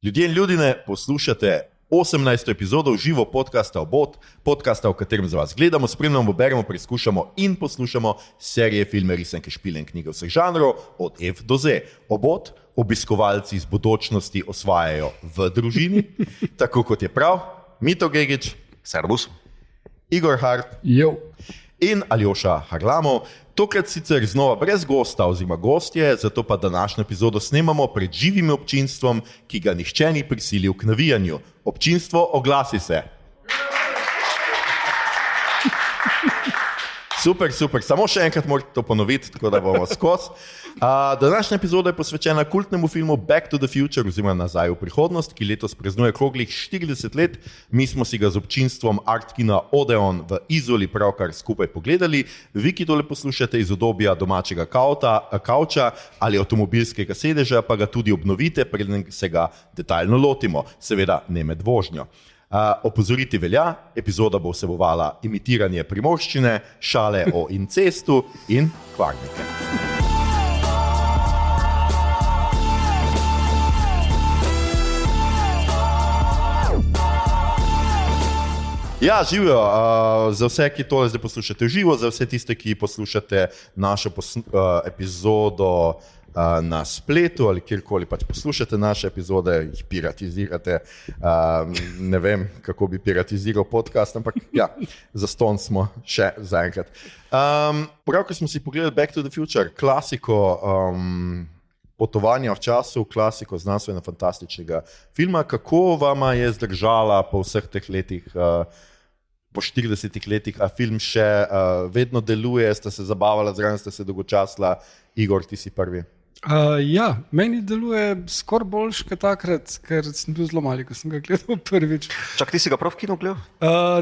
Ljudje in ljudine, poslušate 18. epizodo živo podcasta Obot, podcasta, v katerem za vas gledamo, spremljamo, beremo, preizkušamo in poslušamo serije, filme, risanke, špile in knjige vseh žanrov od F do Z. Obot obiskovalci iz bodočnosti osvajajo v družini, tako kot je prav, Mito Gegić, Servus, Igor Hart in Aljoša Harlamov. Tokrat sicer znova brez gosta oziroma gostje, zato pa današnjo epizodo snemamo pred živim občinstvom, ki ga nihče ni prisilil k navijanju. Občinstvo, oglasi se. Super, super. Samo še enkrat morate to ponoviti, tako da bomo skozi. Današnja epizoda je posvečena kultnemu filmu Back to the Future oziroma Nazaj v prihodnost, ki letos praznuje okrogli 40 let. Mi smo si ga z občinstvom Art Kina Odeon v Izoli pravkar skupaj pogledali. Vi, ki tole poslušate iz udobja domačega kavča ali avtomobilskega sedeža, pa ga tudi obnovite, preden se ga detaljno lotimo. Seveda ne med vožnjo. Opozoriti velja, epizoda bo vsebovala imitiranje primorščine, šale o incestu in kvarnike. Ja, živijo. Za vse, ki tole zdaj poslušate v živo, za vse tiste, ki poslušate našo epizodo na spletu ali kjerkoli pač poslušate naše epizode, jih piratizirate. Ne vem, kako bi piratiziral podcast, ampak ja, zastonj smo še zaenkrat. Pravkar smo si pogledali Back to the Future, klasiko potovanja v času, klasiko znanstveno fantastičnega filma. Kako vama je zdržala po vseh teh letih, po 40 letih, a film še vedno deluje, ste se zabavala, zraven ste se dolgočasila? Igor, ti si prvi. Ja, meni deluje skoraj boljš kot takrat, ker sem bil zelo mali, ko sem ga gledal prvič. Čak, ti si ga prav v kino gledal?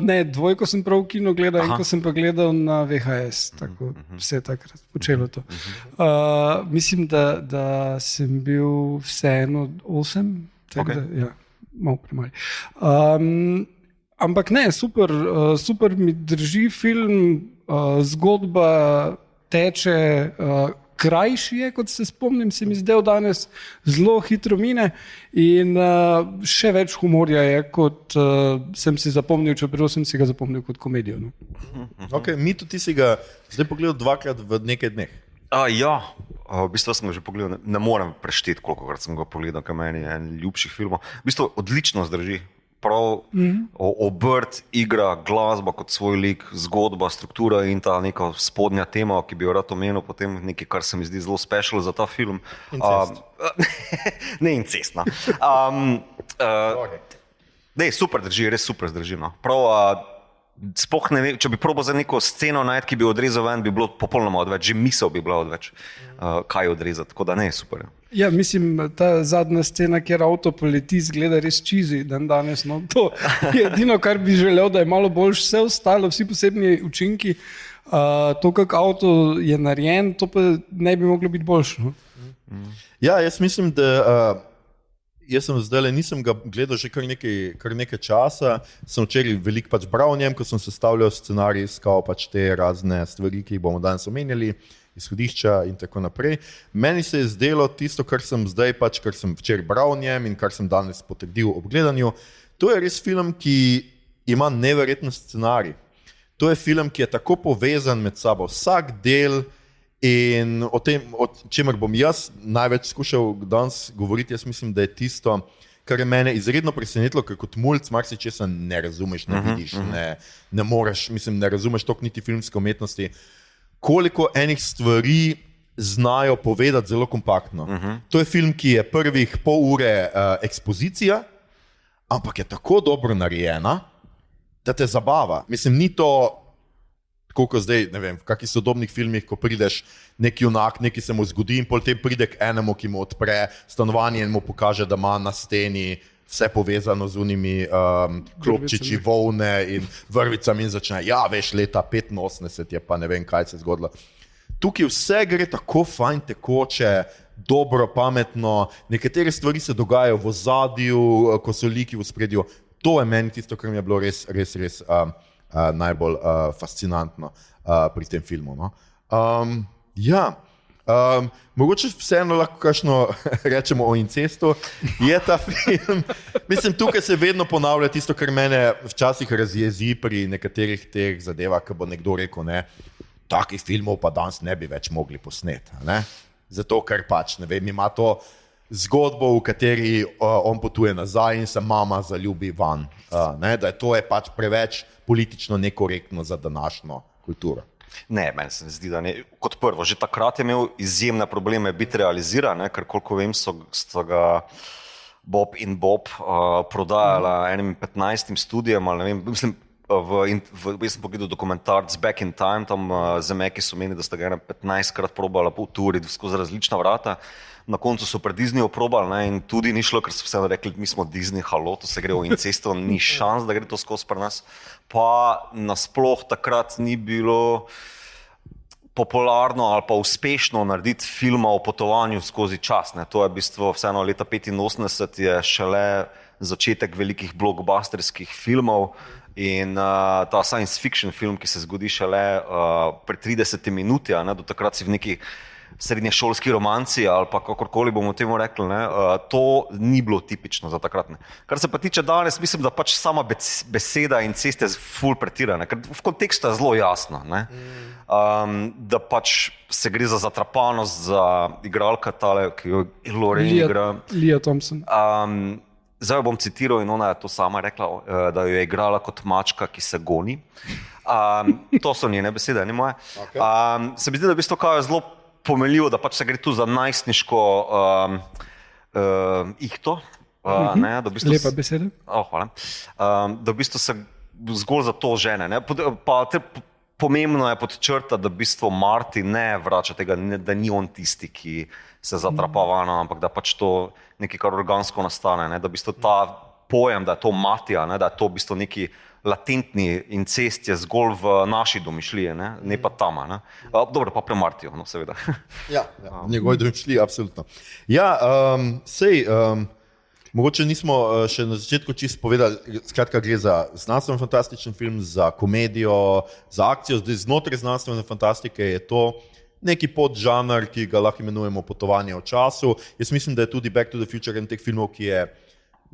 Ne, dvojko sem prav v kino gledal. In ko sem pa gledal na VHS, tako vse takrat počelo to. Mislim, da sem bil vseeno 8, tako Okay. da, ja, malo premali. Ampak ne, super mi drži film, zgodba teče, krajši je, kot se spomnim, se mi zdel danes, zelo hitro mine in še več humorja je, kot sem si zapomnil, čeprav sem si ga zapomnil kot komedijo. No. Ok, Mito, ti si ga zdaj pogledal dvakrat v nekaj dneh. Ja, v bistvu sem ga že pogledal, ne morem prešteti, kolikokrat sem ga pogledal, kaj meni je en ljubših filmov. V bistvu odlično zdrži. Prav obrt, igra, glasba kot svoj lik, zgodba, struktura in ta neka spodnja tema, ki bi jo rad omenil, potem nekaj, kar se mi zdi zelo special za ta film. Incest. Ne incest, no. Ne, super drži, res super zdrži. No. Prav, sploh ne vem, če bi probal za neko sceno najti, ki bi odrezal ven, bi bilo popolnoma odveč, že misel bi bila odveč, kaj odrezati, tako da ne, super. Ja, mislim, ta zadnja scena, kjer avto poleti, zgleda res čizi dan danes. No. To je edino, kar bi želel, da je malo boljš vse ostalo, vsi posebni učinki. To, kak avto je narejen, to pa ne bi moglo biti boljš. No. Ja, jaz mislim, da jaz sem zdaj, nisem ga gledal že kar nekaj časa, sem včeraj veliko pač bral o njem, ko sem sestavljal scenarij, iskal pač te razne stvari, ki jih bomo danes omenjali, izhodišča in tako naprej. Meni se je zdelo tisto, kar sem zdaj pač, kar sem včeraj bral o njem in kar sem danes potrdil ob gledanju, to je res film, ki ima neverjeten scenarij. To je film, ki je tako povezan med sabo, vsak del. In o tem, o čemer bom jaz največ skušal danes govoriti, jaz mislim, da je tisto, kar je mene izredno presenetilo, ker kot mulc marsičesa ne razumeš, ne vidiš, ne moreš, mislim, ne razumeš toliko niti filmske umetnosti, koliko enih stvari znajo povedati zelo kompaktno. To je film, ki je prvih pol ure ekspozicija, ampak je tako dobro narejena, da te zabava. Mislim, ni to koliko zdaj, ne vem, v kakih sodobnih filmih, ko prideš neki junak, neki se mu zgodi in potem pride k enemu, ki mu odpre stanovanje in mu pokaže, da ima na steni vse povezano z unimi klopčiči, volne in vrvicami in začne, ja, veš, leta 85 je pa ne vem, kaj se je zgodilo. Tukaj vse gre tako fajn tekoče, dobro, pametno, nekatere stvari se dogajajo v ozadju, ko so liki v spredju. To je meni tisto, kar mi je bilo res najbolj fascinantno pri tem filmu. No? Ja, Mogoče vseeno lahko kakšno rečemo o incestu. Je ta film, mislim, tukaj se vedno ponavlja tisto, kar mene včasih razjezi pri nekaterih teh zadevah, ko bo nekdo rekel, ne, takih filmov pa danes ne bi več mogli posneti. Ne? Zato, ker pač, ne vem, ima to zgodbo, v kateri on potuje nazaj in se mama zaljubi van. Ne? Da to je pač preveč politično nekorektno za današnjo kulturo. Ne, meni se zdi, da ne. Kot prvo, že takrat je imel izjemne probleme biti realiziran, ker koliko vem, so ga Bob in Bob prodajala enim 15 studijem, ali ne vem, mislim, jaz sem pogledal dokumentarc Back in Time, tam Zemeki so meni, da sta ga 15krat probala po turi skozi različna vrata. Na koncu so pred Disneyjo probali, ne, in tudi ni šlo, ker so vseeno rekli, mi smo Disney, halo, to se gre v incesto, ni šans, da gre to skozi pri nas. Pa nasploh takrat ni bilo popularno ali pa uspešno narediti filma o potovanju skozi čas. Ne. To je v bistvu vseeno leta 85 je šele začetek velikih blockbusterskih filmov in ta science fiction film, ki se zgodi šele pred 30 minuti, ne, do takrat si v neki srednješolski romanci ali pa kakorkoli bomo temu rekli, ne, to ni bilo tipično za takrat. Ne. Kar se pa tiče danes, mislim, da pač sama beseda incest je ful pretirana, ker v kontekstu je zelo jasno, ne, da pač se gre za zatrapanost, za igralka tale, ki jo Lorraine igra. Leah Thompson. Zdaj bom citiral in ona je to sama rekla, da jo je igrala kot mačka, ki se goni. To so njene besede, ne moje. Okay. Se mi zdi, da v bistvu kao je zelo pomenljivo, da pač se gre tu za najstniško ihto. Ne, da v bistvu lepa beseda. Hvala. Da v bistvu se zgolj za to žene. Ne. Pa pomembno je podčrtati, da v bistvu Marty ne vrača tega, da ni on tisti, ki se zatrapava, ampak da pač to nekaj, kar organsko nastane. Ne. Da v bistvu ta pojem, da je to Matija, ne, da je to v bistvu neki latentni incest je zgolj v naši domišljiji, ne pa tama. Ne. Dobro, pa pre Martijo, no, seveda. Ja, v njegovi domišljiji, absolutno. Ja, mogoče nismo še na začetku čisto povedali, skratka gre za znanstveno fantastičen film, za komedijo, za akcijo, zdaj znotraj znanstvene fantastike je to neki podžanr, ki ga lahko imenujemo potovanje v času. Jaz mislim, da je tudi Back to the Future en teh filmov, ki je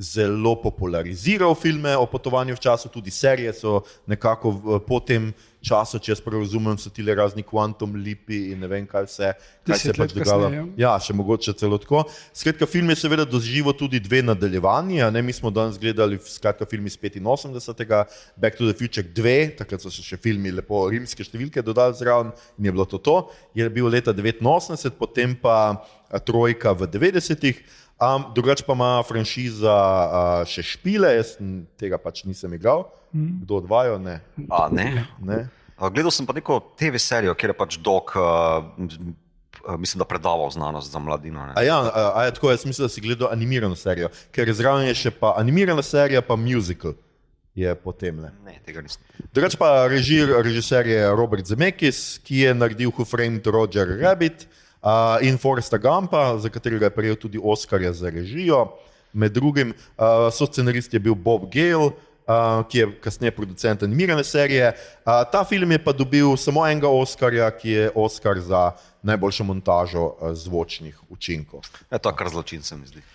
zelo populariziral filme o potovanju v času, tudi serije so nekako po tem času, če jaz prav razumem, so tile razni quantum leapi in ne vem kaj vse, kaj se pač dogajalo. Ja, še mogoče celo tako. Skratka, film je seveda doživel tudi dve nadaljevanji, ne, mi smo danes gledali skratka film iz 85. Back to the Future 2, takrat so se še filmi lepo rimske številke dodali zraven in je bilo to. Je bil leta 89, potem pa trojka v 90-ih. Drugače pa ima franšiza še špile, jaz tega pač nisem igral. Kdo odvajo? Ne. Ne. Gledal sem pa neko TV serijo, kjer je pač Doc, mislim, da predaval znanost za mladino. Ne. Ja, tako, jaz mislim, da si gledal animirano serijo, ker zraven je še pa animirana serija, pa musical je potem. Ne, tega nisem. Drugače pa režiser je Robert Zemeckis, ki je naredil Who Framed Roger Rabbit, in Forresta Gumpa, za katerega je prejel tudi Oscarja za režijo. Med drugim soscenarist je bil Bob Gale, ki je kasneje producent animirane serije. Ta film je pa dobil samo enega Oscarja, ki je Oscar za najboljšo montažo zvočnih učinkov. To je kar zločin, se mi zdi.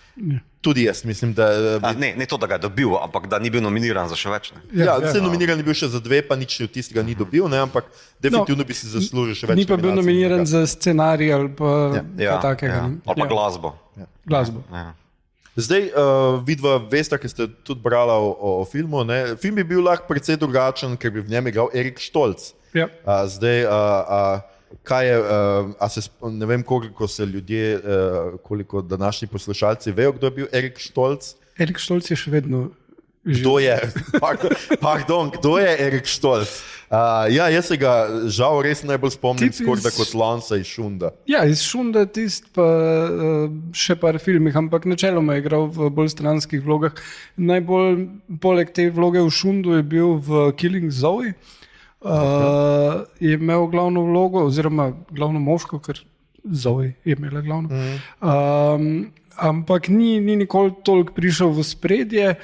Tudi jaz mislim, da... Ne to, da ga je dobil, ampak da ni bil nominiran za še več. Ne? Ja, nominiran je bil še za 2, pa nič od tistega ni dobil, ne, ampak definitivno bi si zaslužil še več. Ni pa bil nominiran za scenarij ali pa kaj takega. Ali pa glasbo. Glasbo. Zdaj, vidva veste, ki ste tudi brala o filmu, ne? Film bi bil lahko precej drugačen, ker bi v njem igral Erik Stolc. Ja. Zdaj, kaj je, ne vem, koliko se ljudje, koliko današnji poslušalci vejo, kdo je bil Erik Stolc? Erik Stolc je še vedno živ. Kdo je? Kdo je Erik Stolc? Ja, jaz se ga žal res najbolj spomnim skoraj kot Lansa iz Šunda. Ja, iz Šunda tist pa še par filmih, ampak načeloma je igral v bolj stranskih vlogah. Najbolj poleg te vloge v Šundu je bil v Killing Zoe. Je imel glavno vlogo, oziroma glavno moško, ker Zoe je imela glavno. ampak ni nikoli toliko prišel v spredje.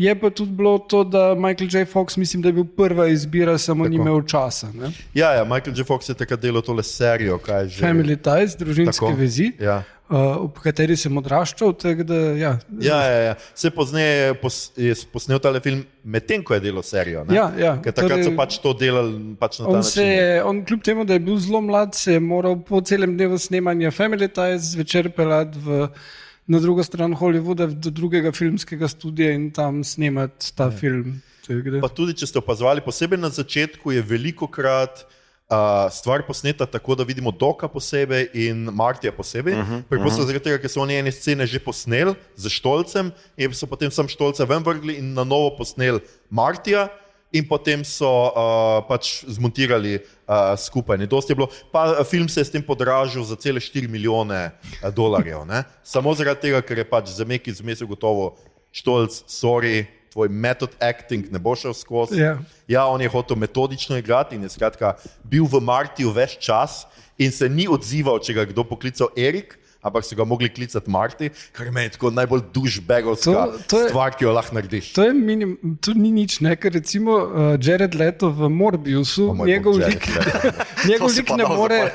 Je pa tudi bilo to, da Michael J. Fox, mislim, da je bil prva izbira, samo ni imel časa. Ne? Ja, Michael J. Fox je takrat delal tole serijo, kaj že. Family Ties, družinske vezi, ob kateri sem odraščal. Ja. Se pozneje je posnel tale film medtem, ko je delal serijo. Ja. Ker takrat so pač to delali pač na ta način. On kljub temu, da je bil zelo mlad, se je moral po celem dnevu snemanja Family Ties zvečer pelati na drugo stran Hollywooda, do drugega filmskega studia in tam snemati ta film. Pa tudi, če ste opazovali, posebej na začetku je velikokrat stvar posneta tako, da vidimo Doka posebej in Martija posebej. Preprosto zaradi tega, ker so oni ene scene že posneli z Štolcem in so potem sam Štolca ven vrgli in na novo posneli Martija in potem so pač zmontirali skupaj. Dosti je bilo, pa film se je s tem podražil za cele $4 milijone. Ne? Samo zaradi tega, ker je pač Zemeckis zmesel gotovo Štolc, sorry, tvoj method acting ne bo šel skozi. Ja, on je hotel metodično igrati in je skratka bil v Martiju ves čas in se ni odzival, če ga kdo poklical Erik, ampak so ga mogli klicati Marti, kar je meni tako najbolj douchebagovska stvar, ki jo lahko narediš. To ni nič, ne? Ker recimo Jared Leto v Morbiusu, njegov lik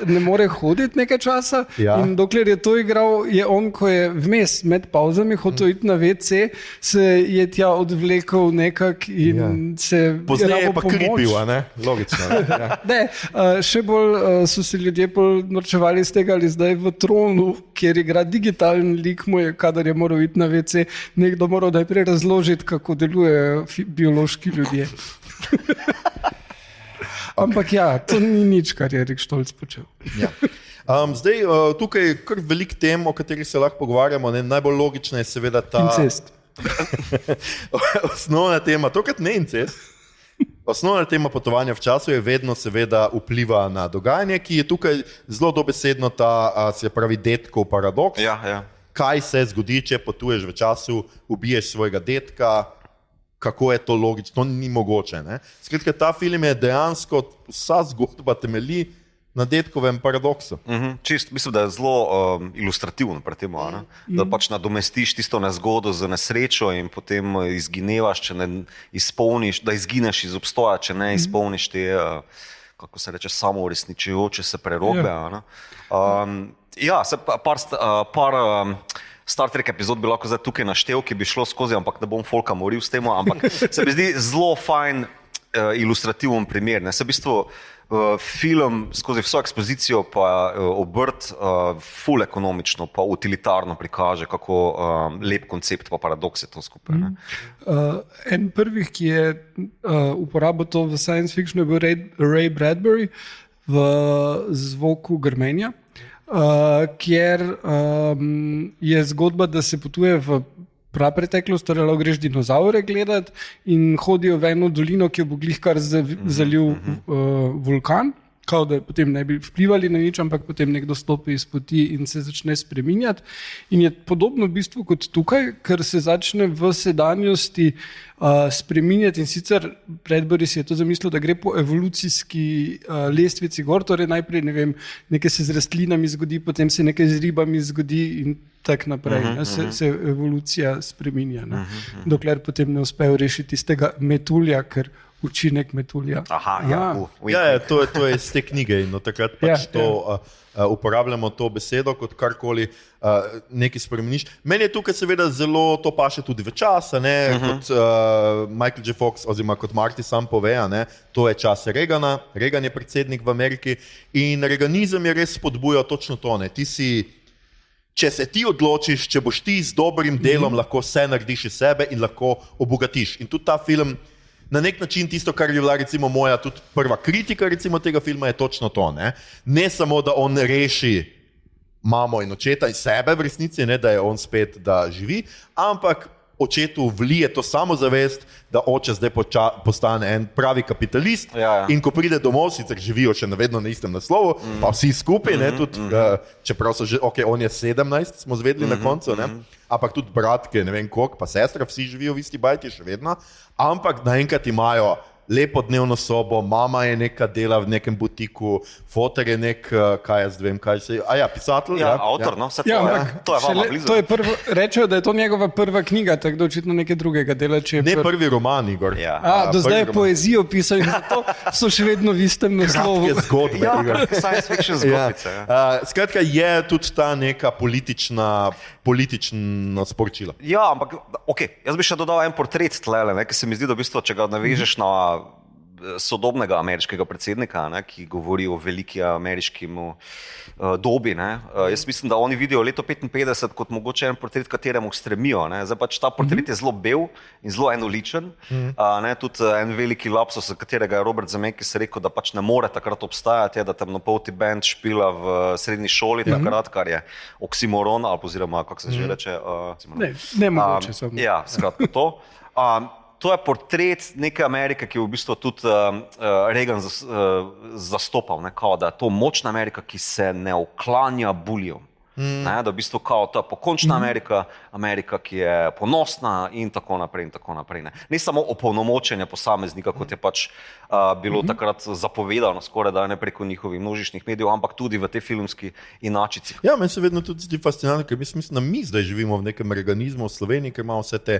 ne more hoditi nekaj časa in dokler je to igral, je on, ko je vmes med pauzami hotel iti na WC, se je tja odvlekel nekak in se pozneje pa kripil, ne? Logično. Ne, še bolj so se ljudje norčevali iz tega, ali zdaj v Tronu, kjer igra digitalen lik, mu je, kadar je moral iti na WC, nekdo moral najprej razložiti, kako delujejo biološki ljudje. Ampak to ni nič, kar je Erik Štolc počel. Ja. Zdaj, tukaj je kar velik tem, o katerih se lahko pogovarjamo. Najbolj logična je seveda ta... Incest. Osnovna tema, tokrat ne incest. Osnovna tema potovanja v času je vedno seveda vpliva na dogajanje, ki je tukaj zelo dobesedno ta, se pravi, detkov paradoks. Kaj se zgodi, če potuješ v času, ubiješ svojega detka, kako je to logično, to ni mogoče. Ne? Skratka, ta film je dejansko, vsa zgodba temelji na detkovem paradoksu. Mislim, da je zelo ilustrativen pri tem, da pač nadomestiš tisto nezgodo z nesrečo in potem izginevaš, če ne izpolniš, da izgineš iz obstoja, če ne izpolniš te, kako se reče, samouresničujoče se prerobe. Par Star Trek epizod bi lahko zdaj tukaj naštel, ki bi šlo skozi, ampak ne bom folka moril s tem, ampak se mi zdi zelo fajn ilustrativen primer. Se v bistvu film skozi vso ekspozicijo pa obrt ful ekonomično pa utilitarno prikaže, kako lep koncept pa paradoks je to skupaj. En prvih, ki je uporabil to v science fictionu, je bil Ray Bradbury v Zvoku grmenja, kjer je zgodba, da se potuje v prapreteklost, torej lahko greš dinozaure gledati in hodijo v eno dolino, ki jo bo glihkar zalil vulkan, kao da potem ne bi vplivali na nič, ampak potem nekdo stopi iz poti in se začne spreminjati. In je podobno v bistvu kot tukaj, ker se začne v sedanjosti spreminjati in sicer Bradbury si je to zamislil, da gre po evolucijski lestvici gor, torej najprej, nekaj se z rastlinami zgodi, potem se nekaj z ribami zgodi in tak naprej, se evolucija spreminja, dokler potem ne uspejo rešiti tistega metulja, ker učinek metulja. To je iz te knjige in takrat pač uporabljamo to besedo kot karkoli nekaj spremeniš. Meni je tukaj seveda zelo to paše tudi v čas, kot Michael J. Fox oziroma kot Marty sam pove, to je čas Reagana, Reagan je predsednik v Ameriki in reaganizem je res spodbujal točno to, če se ti odločiš, če boš ti z dobrim delom lahko vse narediš iz sebe in lahko obogatiš. In tudi ta film, na nek način tisto, kar je bila recimo moja tudi prva kritika recimo tega filma, je točno to. Ne samo, da on reši mamo in očeta in sebe v resnici, da je on spet, da živi, ampak očetu vlije to samozavest, da oče zdaj postane en pravi kapitalist in ko pride domov, sicer živijo še vedno na istem naslovu, pa vsi skupaj, čeprav so že, on je 17, smo zvedli na koncu, ampak tudi bratke, ne vem koliko, pa sestra, vsi živijo v isti bajti še vedno, ampak naenkrat imajo lepo dnevno sobo, mama je neka dela v nekem butiku, fotor je nek, kaj jaz vem, kaj se je, pisatelj. Avtor, no, vse to, ampak to je vama blizu. To je rečejo, da je to njegova prva knjiga, tako da očitno nekaj drugega dela. Ne prvi roman, Igor. Do zdaj je poezijo pisal in zato so še vedno v istem naslovu. Kratke zgodbe, Igor. Science fiction zgodbice. Skratka, je tudi ta neka politično sporočilo. Ja, ampak jaz bi še dodal en portret tlele, ki se mi zdi, da v bistvu, če ga navežeš na sodobnega ameriškega predsednika, ki govori o veliki ameriški dobi. Jaz mislim, da oni vidijo leto 55 kot mogoče en portret, kateremu stremijo. Zdaj pač ta portret je zelo bel in zelo enoličen. Tudi en veliki lapsus, katerega je Robert Zemeckis rekel, da pač ne more takrat obstajati, da temnopolti band špila v srednji šoli takrat, kar je oksimoron, ali oziroma, kako se že reče. Ne mogoče samo. Ja, skratka to. To je portret neke Amerike, ki je v bistvu tudi Reagan zastopal, da je to močna Amerika, ki se ne uklanja buljom. Da v bistvu to je pokončna Amerika, ki je ponosna in tako naprej. Ne samo opolnomočenje posameznika, kot je pač bilo takrat zapovedano, skoraj da ne preko njihovih množičnih medijev, ampak tudi v tej filmski inačici. Ja, meni se vedno tudi zdi fascinantno, ker mislim, da mi zdaj živimo v nekem reaganizmu v Sloveniji, ker imamo vse te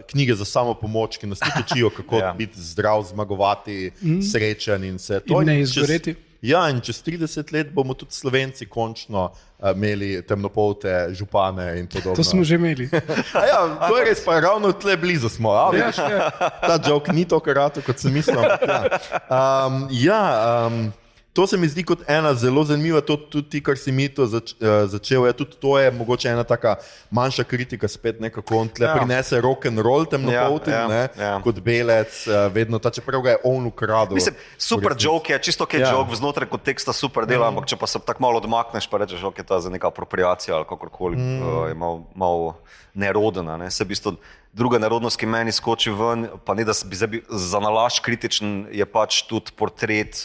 knjige za samopomoč, ki nas tudi učijo, kako biti zdrav, zmagovati, srečen in vse to. In ne izgoreti. Ja, in čez 30 let bomo tudi Slovenci končno imeli temnopolte župane in podobno. To smo že imeli. To je res, pa ravno tle blizu smo. Ta joke ni to karato, kot sem mislil. To se mi zdi kot ena zelo zanimiva, tudi kar si mi to začel, tudi to je mogoče ena taka manjša kritika, spet nekako on tle prinese rock'n'roll temnopoltim, kot belec, vedno ta, čeprav ga je on ukradil. Mislim, super joke je, čisto kaj joke, vznotraj konteksta super dela, ampak če pa se tako malo odmakneš, pa rečeš, ok, to je za neka apropriacija ali kakorkoli, je malo nerodena, se v bistvu druga narodnost, ki meni skoči ven, pa ne da bi za nalašč kritičen, je pač tudi portret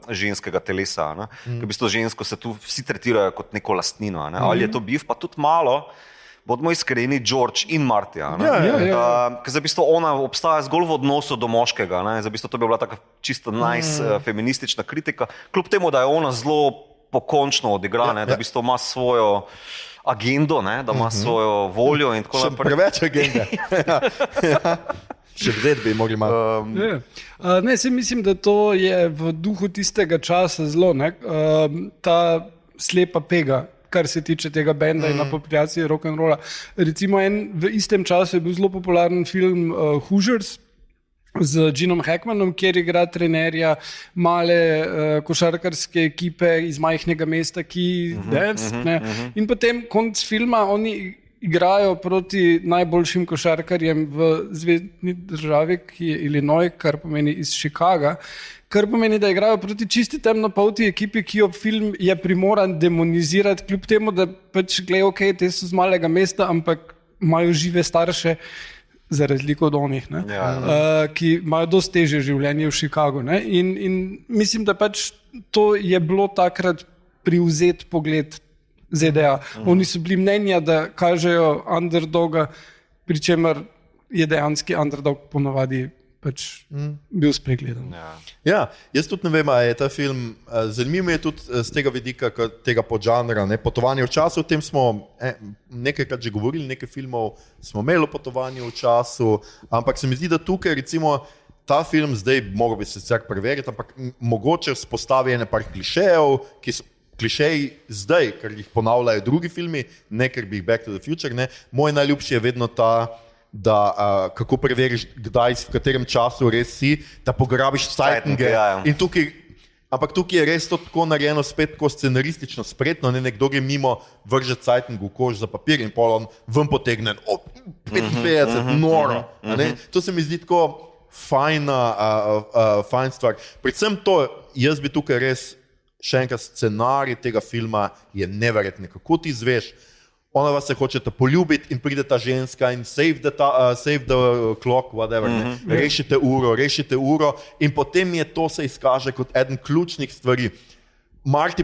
ženskega telesa. Ker v bistvu žensko se tu vsi tretirajo kot neko lastnino. Ali je to bil, pa tudi malo, bodimo iskreni, George in Marty. Ker za v bistvu ona obstaja zgolj v odnosu do moškega. Za v bistvu to bi bila taka čisto feministična kritika, kljub temu, da je ona zelo pokončno odigrana, da v bistvu ima svojo agendo, da ima svojo voljo in tako naprej. Še preveč agende. Še vdet bi mogli imati. Ne, se mislim, da to je v duhu tistega časa zelo, ta slepa pega, kar se tiče tega benda in apropriacije rock'n'rolla. Recimo v istem času je bil zelo popularen film Hoosiers z Genom Hackmanom, kjer igra trenerja male košarkarske ekipe iz majhnega mesta, in potem konec filma oni igrajo proti najboljšim košarkarjem v zvezni državi, ki je Illinois, kar pomeni iz Chicaga, kar pomeni, da igrajo proti čisti temnopolti ekipi, ki jo film je primoran demonizirati, kljub temu, da pač gledaj, ok, te so z malega mesta, ampak imajo žive starše, za razliko od onih, ki imajo dosti težje življenje v Chicagu. In mislim, da pač to je bilo takrat privzet pogled ZDA. Oni so bili mnenja, da kažejo underdoga, pri čemer je dejanski underdog ponavadi pač bil spregledan. Ja, jaz tudi ne vem, a je ta film, zanimivo je tudi z tega vidika, tega podžanra, potovanje v času, o tem smo nekajkrat že govorili, nekaj filmov smo imeli o potovanju v času, ampak se mi zdi, da tukaj recimo ta film zdaj, mogo bi se sicer preveriti, ampak mogoče vzpostavi ene par klišejev, ki so klišeji zdaj, ker jih ponavljajo drugi filmi, ne ker bi jih Back to the Future, Moj najljubši je vedno ta, da kako preveriš, kdaj, v katerem času res si, da pograbiš Zeitnotge. Ampak tukaj je res to tako narejeno spet tako scenaristično spretno, nekdo gre mimo, vrže Zeitnotge v koš za papir in pol on ven potegne, 55, noro. To se mi zdi tako fajn stvar. Predvsem to, jaz bi tukaj res, še enkrat, scenarij tega filma je neverjetno, kako ti izveš, ona vas se hočeta poljubiti in pride ta ženska in save the clock, whatever, rešite uro in potem je to se izkaže kot eden ključnih stvari. Marty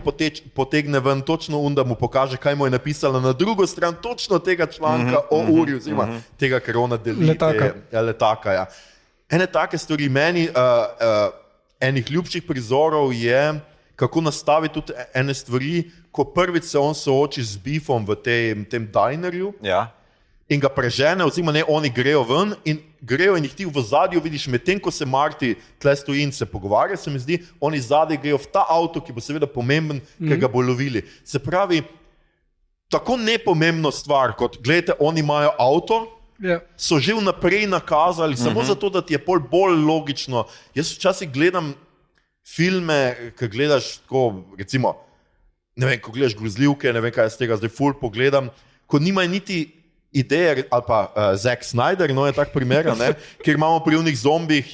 potegne ven točno da mu pokaže, kaj mu je napisala na drugo stran točno tega članka o uri, oziroma tega, ker ona deli letaka. ene take stvari meni, enih ljubših prizorov je, kako nastavi tudi ene stvari, ko prvič se on sooči z Beefom v tem dinerju in ga prežene, oziroma ne, oni grejo ven in grejo in jih ti v zadju vidiš, medtem ko se Marty tle stoji in se pogovarja, se mi zdi, oni zadaj grejo v ta avto, ki bo seveda pomemben, ker ga bo lovili. Se pravi, tako nepomembno stvar, kot gledajte, oni imajo avto, so že vnaprej nakazali, samo zato, da ti je bolj logično. Jaz včasih gledam filme, ki gledaš tako, recimo, ne vem, ko gledaš grozljivke, ne vem, kaj jaz tega zdaj ful pogledam, ko nimajo niti ideje, ali pa Zack Snyder, no je tak primer, ne, kjer imamo pri unih zombih,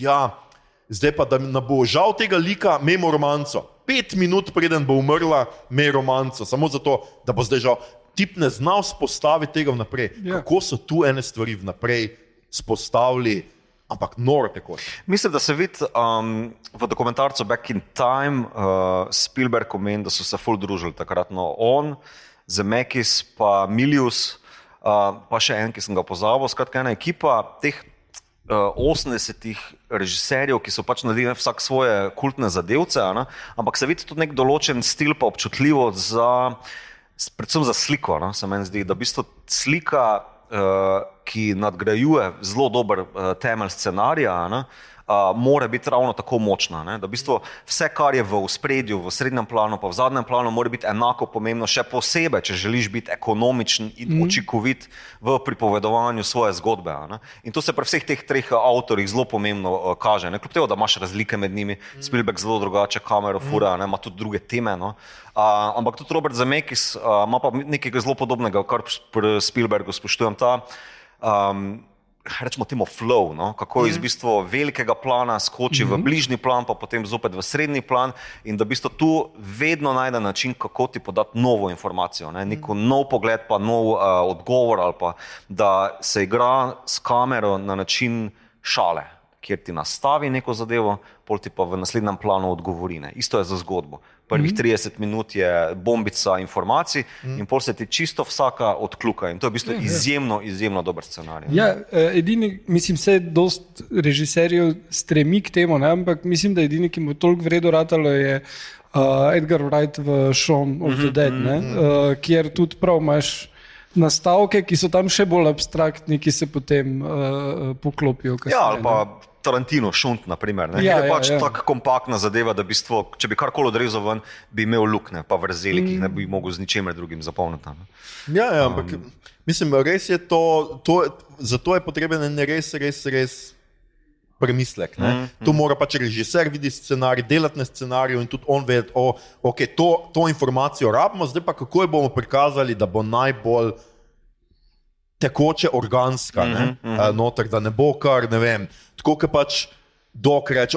zdaj pa, da ne bo žal tega lika, imamo romanco. 5 minut preden bo umrla, me romanco, samo zato, da bo zdaj žal. Tip ne znal spostaviti tega vnaprej. Kako so tu ene stvari vnaprej spostavili, ampak noro tekoče. Mislim, da se vidi v dokumentarcu Back in Time, Spielberg omeni, da so se ful družili takrat. No, on, Zemeckis, pa Milius, pa še en, ki sem ga pozabil, skratka ena ekipa teh 80 režiserjev, ki so pač naredili vsak svoje kultne zadevce, ampak se vidi tudi nek določen stil pa občutljivost predvsem za sliko, se meni zdi, da v bistvu slika, ki nadgrajuje zelo dober temelj scenarija, mora biti ravno tako močna, da v bistvu vse, kar je v ospredju, v srednjem planu pa v zadnjem planu, mora biti enako pomembno, še posebej, če želiš biti ekonomičen in učinkovit v pripovedovanju svoje zgodbe. In to se pri vseh teh treh avtorjih zelo pomembno kaže. Kljub tega, da imaš razlike med njimi, Spielberg zelo drugače kamero fura, ima tudi druge teme, ampak tudi Robert Zemeckis ima pa nekaj zelo podobnega, kar pri Spielbergu spoštujem rečemo temu flow, kako iz bistvu velikega plana skoči v bližnji plan, pa potem zopet v srednji plan in da v bistvu tu vedno najde način, kako ti podati novo informacijo, neko nov pogled, pa nov odgovor ali pa da se igra s kamero na način šale, kjer ti nastavi neko zadevo, pol ti pa v naslednjem planu odgovori. Isto je za zgodbo. Prvih 30 minut je bombica informacij in pol se ti čisto vsaka odkluka in to je v bistvu izjemno dober scenarij. Edini, mislim, se dost režiserjev stremi k temu, ampak mislim, da edini, ki mu toliko vredo ratalo je Edgar Wright v Shaun of the Dead, kjer tudi prav imaš nastavke, ki so tam še bolj abstraktni, ki se potem poklopijo kasneje. Ali pa Tarantino, Šunt, naprimer. Je pač tako kompaktna zadeva, da bistvo, če bi karkoli odrezal ven, bi imel lukne, pa vrzeli, ki jih ne bi mogel z ničemer drugim zapolniti. Ampak mislim, res je to zato je potreben en res premislek. Tu mora pač režiser videti scenarij, delati na scenariju in tudi on vedeti, to informacijo rabimo, zdaj pa kako jo bomo prikazali, da bo najbolj tekoče organska, noter, da ne bo kar, ne vem, tako, ker pač dok reče,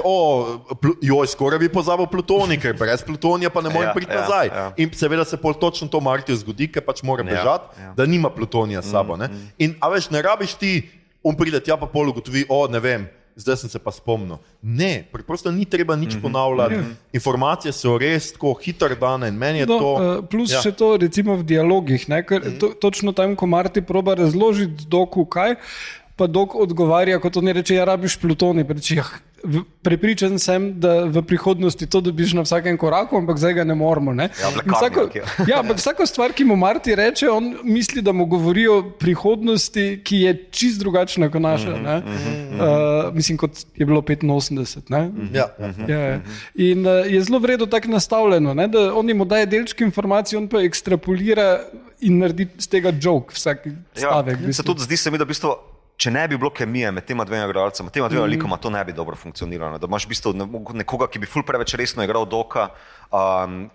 skoraj bi pozabil plutonij, ker brez plutonija pa ne morem priti nazaj. In seveda se pol točno to Martiju zgodi, ker pač mora bežati, da nima plutonija s sabo. In a veš, ne rabiš ti, on pride tja pa pol ugotovi, ne vem, zdaj sem se pa spomnil. Ne, preprosto ni treba nič ponavljati. Informacije so res tako hitro dane in meni je to... Plus še to recimo v dialogih, ker točno tam, ko Marty proba razložiti Doku kaj, pa Dok odgovarja, kot on reče, rabiš plutonij, prepričan sem, da v prihodnosti to dobiš na vsakem koraku, ampak zdaj ga ne moramo. Ampak vsako stvar, ki mu Marty reče, on misli, da mu govori o prihodnosti, ki je čist drugačna kot naša. Mislim, kot je bilo 85. In je zelo vredo tako nastavljeno, da on jim daje delčke informacij, on pa ekstrapolira in naredi z tega joke vsak stavek. Se tudi zdi se mi, da v bistvu če ne bi bilo kemije med tema dvema igralcema, tema dvema likoma, to ne bi dobro funkcioniralo. Da imaš v bistvu nekoga, ki bi ful preveč resno igral Doka,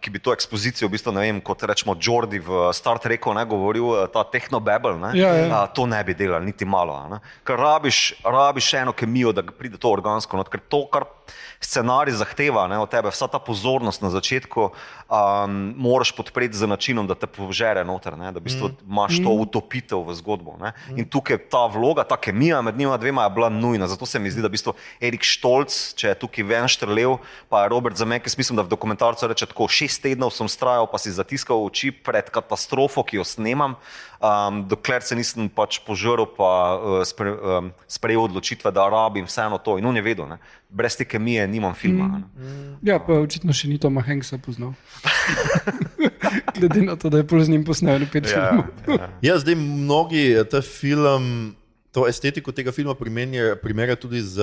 ki bi to ekspozicijo, v bistvu, ne vem, kot rečemo Jordi v Star Treku govoril, ta technobabble, to ne bi delali, niti malo. Ker rabiš eno kemijo, da pride to organsko, ker to, kar scenarij zahteva od tebe, vsa ta pozornost na začetku moraš podpreti z načinom, da te požere noter, da v bistvu imaš to utopitev v zgodbo. In tukaj ta vloga, ta kemija med njima dvema je bila nujna, zato se mi zdi, da v bistvu Erik Stolc, če je tukaj ven Štrlev, pa Robert Zemeckis, mislim, da v dokumentarcu reče tako, 6 tednov sem strajal, pa si zatiskal oči pred katastrofo, ki jo snemam, dokler se nisem pač požrl pa sprejel odločitve, da rabim vseeno to. In on je vedel, ne? Brez te kemije nimam filma. Ja, pa očitno še ni Toma Hanksa poznal. Glede na to, da je pol z njim posnel 5 filmov. Ja, zdaj mnogi ta film, to estetiko tega filma primerja tudi z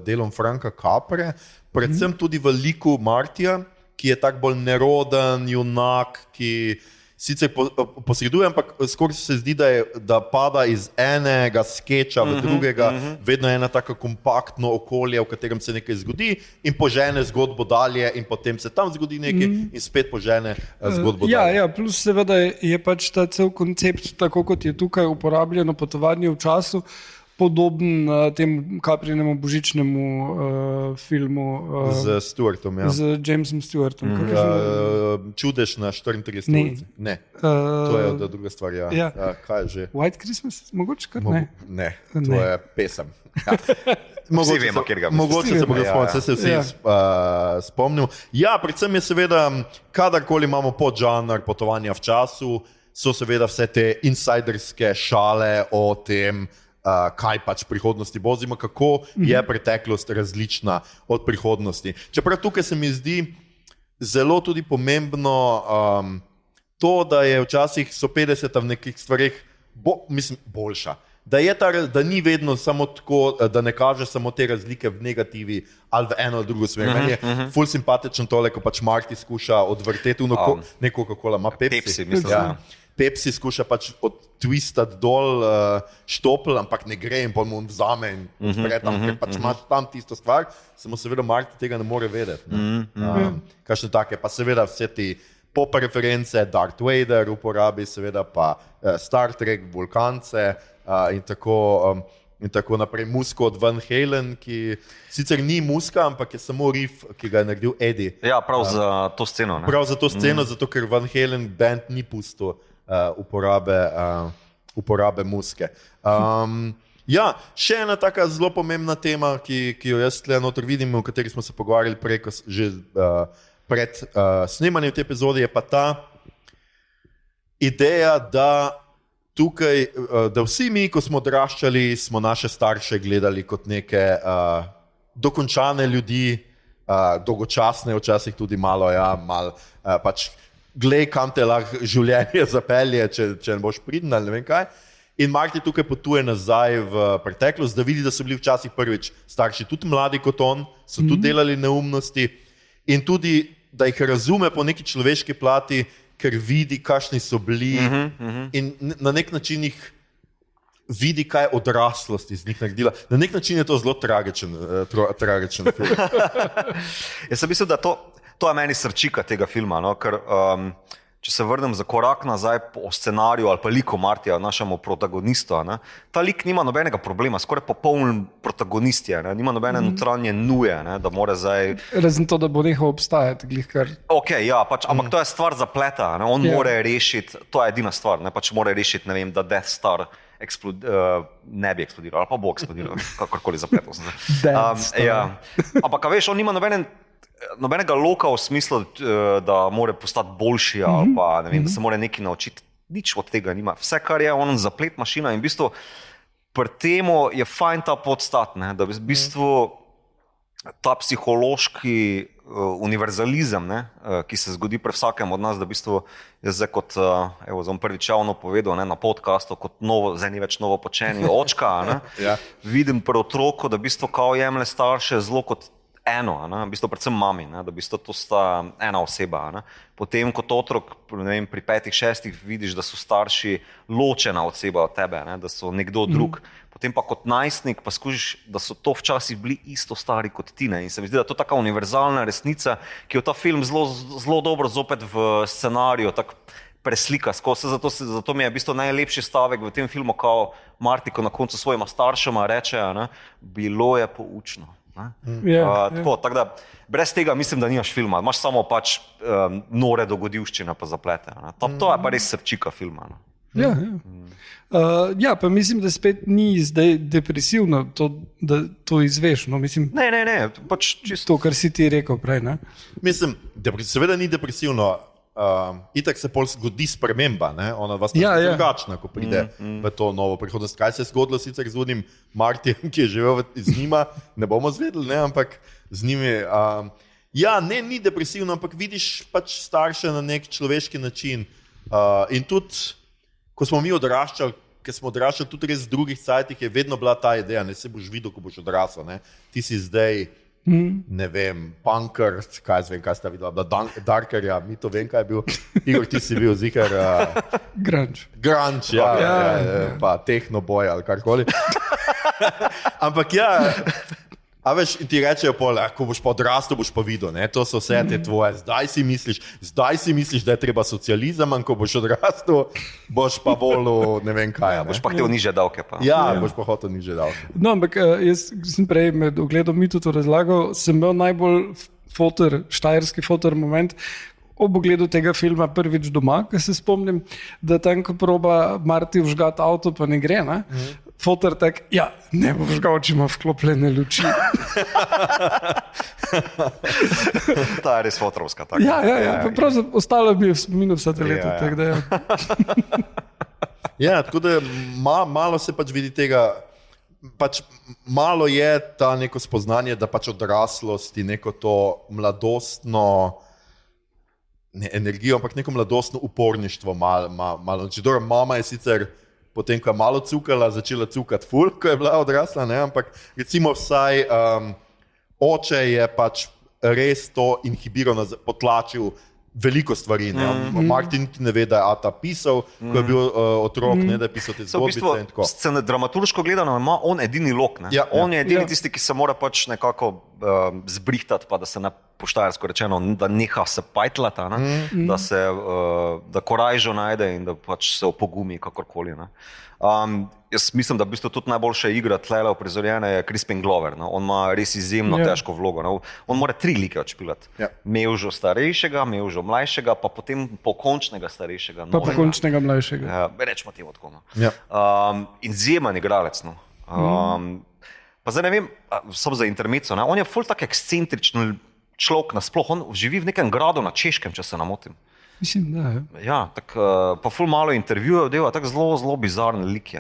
delom Franka Capre, predvsem tudi v liku Martija, ki je tak bolj neroden, junak, ki sicer posreduje, ampak skoraj se zdi, da pada iz enega skeča v drugega, vedno je ena taka kompaktno okolje, v katerem se nekaj zgodi in požene zgodbo dalje in potem se tam zgodi nekaj in spet požene zgodbo dalje. Ja, plus seveda je pač ta cel koncept, tako kot je tukaj uporabljeno potovanje v času, podoben tem Caprinemu božičnemu filmu z Stewartom, ja. Z Jamesom Stewartom. Čudež na 34 ulici. Ne. To je druga stvar, ja. Kaj je že? White Christmas? Mogoče kar ne? Ne, to je pesem. Ja. Vsi vemo, kjer ga mogoče se bodo spomnili, se vsi spomnil. Ja, predvsem je seveda, kadarkoli imamo podžanr potovanja v času, so seveda vse te insiderske šale o tem, kaj pač prihodnosti bo, oziroma kako je preteklost različna od prihodnosti. Čeprav tukaj se mi zdi zelo tudi pomembno to, da je včasih so 50 v nekih stvarih boljša. Da ni vedno samo tako, da ne kaže samo te razlike v negativi ali v eno ali drugo smer. Meni je ful simpatičen tole, ko pač Marty skuša odvrteti neko Coca-Cola, ima Pepsi, mislim. Ja. Pepsi skuša pač odtvistati dol štopl, ampak ne gre in pol mu vzame in odpre tam, ker pač imaš tam tisto stvar, samo seveda Marty tega ne more vedeti. Kakšne take, pa seveda vse ti pop reference, Darth Vader uporabi, seveda pa Star Trek, Vulkance in tako naprej. Musko od Van Halen, ki sicer ni muska, ampak je samo riff, ki ga je naredil Eddie. Ja, prav za to sceno. Ne? Prav za to sceno, zato ker Van Halen band ni pustil uporabe muske. Ja, še ena taka zelo pomembna tema, ki jo jaz tukaj noter vidim, o kateri smo se pogovarjali prej, že pred snemanjem te epizode, je pa ta ideja, da tukaj, da vsi mi, ko smo odraščali, smo naše starše gledali kot neke dokončane ljudi, dolgočasne, včasih tudi malo, pač glej, kam te lahko življenje zapelje, če ne boš priden ali ne vem kaj. In Marty tukaj potuje nazaj v preteklost, da vidi, da so bili včasih prvič starši tudi mladi kot on, so tudi delali neumnosti in tudi, da jih razume po neki človeški plati, ker vidi, kakšni so bili in na nek način jih vidi, kaj odraslost iz njih naredila. Na nek način je to zelo tragičen film. Jaz sem mislil, da to je meni srčika tega filma, no? Ker če se vrnem za korak nazaj po scenariju ali pa liku Martija, našemu protagonistu, ne? Ta lik nima nobenega problema, skoraj popoln protagonist je, ne? Nima nobene notranje nuje, ne? Da mora zdaj... Razen to, da bo nehal obstajati, glihkar. Ok, ja, pač, ampak to je stvar zapleta, ne? On mora rešiti, to je edina stvar, ne? Pač mora rešiti, ne vem, da Death Star ne bi eksplodiral, ali pa bo eksplodiral, kakorkoli zapletel sem se. Ja. Ampak, veš, on nima nobenega loka v smislu, da mora postati boljši ali pa, ne vem, da se mora nekaj naučiti. Nič od tega nima. Vse, kar je on zaplet mašina in v bistvu pri temu je fajn ta podstat, ne? Da v bistvu ta psihološki univerzalizem, ne? Ki se zgodi pri vsakem od nas, da v bistvu je zdaj kot, evo, sem prvič javno povedal, ne, na podcastu, kot novo, zdaj ni več novo počeni očka, ne? Ja. Vidim pri otroku, da v bistvu kao jemlje starše zelo kot eno, ne? V bistvu predvsem mami, ne? Da v bistvu to sta ena oseba. Ne? Potem kot otrok, ne vem, pri 5-6 vidiš, da so starši ločena oseba od tebe, ne? Da so nekdo drug. Potem pa kot najstnik pa skušiš, da so to včasih bili isto stari kot ti. Ne? In se mi zdi, da to je taka univerzalna resnica, ki jo ta film zelo dobro zopet v scenariju tak preslika skozi. Zato mi je v bistvu najlepši stavek v tem filmu, kao Marty, ko na koncu svojima staršema reče, ne? Bilo je poučno. Tako da brez tega mislim, da nimaš filma, imaš samo pač nore dogodivščine pa zaplete. To je pa res srčika filma. Ja, pa mislim, da spet ni zdaj depresivno da to izveš. No, mislim, ne, pač čisto to, kar si ti rekel prej. Ne? Mislim, seveda ni depresivno. itak se pol zgodi sprememba, ne? Ona vas drugačna, ko pride v to novo prihodnost. Kaj se je zgodilo sicer z unim Martijem, ki je živel z njima, ne bomo zvedeli, ne? Ampak z njimi, ni depresivno, ampak vidiš pač starše na nek človeški način. In tudi, ko smo mi odraščali, tudi res v drugih cajtih, je vedno bila ta ideja, ne se boš videl, ko boš odrasel, ne? Ti si zdaj, ne vem, punker, kaj sta videla, Darkerja, mi to vem, kaj je bil, Igor, ti si bil zikar... Grunge, pa Technoboj ali karkoli. Ampak a veš, in ti rečejo pol, ko boš pa odrastel, boš pa videl, ne? To so vse te tvoje, zdaj si misliš, da je treba socializem, in ko boš odrastel, boš pa volil ne vem kaj. Boš pa hotel nižje davke. Boš pa hotel nižje davke. No, ampak jaz sem prej med ogledom mitu to razlagal, sem imel najbolj štajerski fotor moment, ob ogledu tega filma prvič doma, ko se spomnim, da tam, ko proba Marti vžgati avto, pa ne gre, ne? Fotor tak, ne bo vžgal, če ima vklopljene luči. Ta je res fotorovska. Pravzaprav ostalo mi je v spominu vsa te leta. Tako da malo se pač vidi tega, pač malo je ta neko spoznanje, da pač odraslosti, neko to mladostno, ne energijo, ampak neko mladostno uporništvo malo. Mama je sicer potem, ko je malo cukala, začela cukati ful, ko je bila odrasla, ne? Ampak recimo vsaj oče je pač res to inhibirano potlačil veliko stvari. Martin ne ve, da je Ata pisal, ko je bil otrok, da je pisal te zgodbice in tako. Dramaturško gledano ima on edini lok. On je edini tisti, ki se mora pač nekako zbrihtati, pa da se poštajersko rečeno, da neha se pajtlata, da korajžo najde in da pač se opogumi kakorkoli. Jaz mislim, da v bistvu tudi najboljša igra tlele uprizorjena je Crispin Glover. On ima res izjemno težko vlogo. On mora 3 like odšpilati. Mevžo starejšega, Mevžo mlajšega, pa potem pokončnega starejšega. Pa pokončnega mlajšega. Rečemo temu tako. Izjemen igralec. Pa zdaj ne vem, samo za intermezzo, on je ful tak ekscentričen človek nasploh. On živi v nekem gradu na Češkem, če se ne motim. Mislim, da je. Pa ful malo intervjujev dela, tako zelo bizarne like.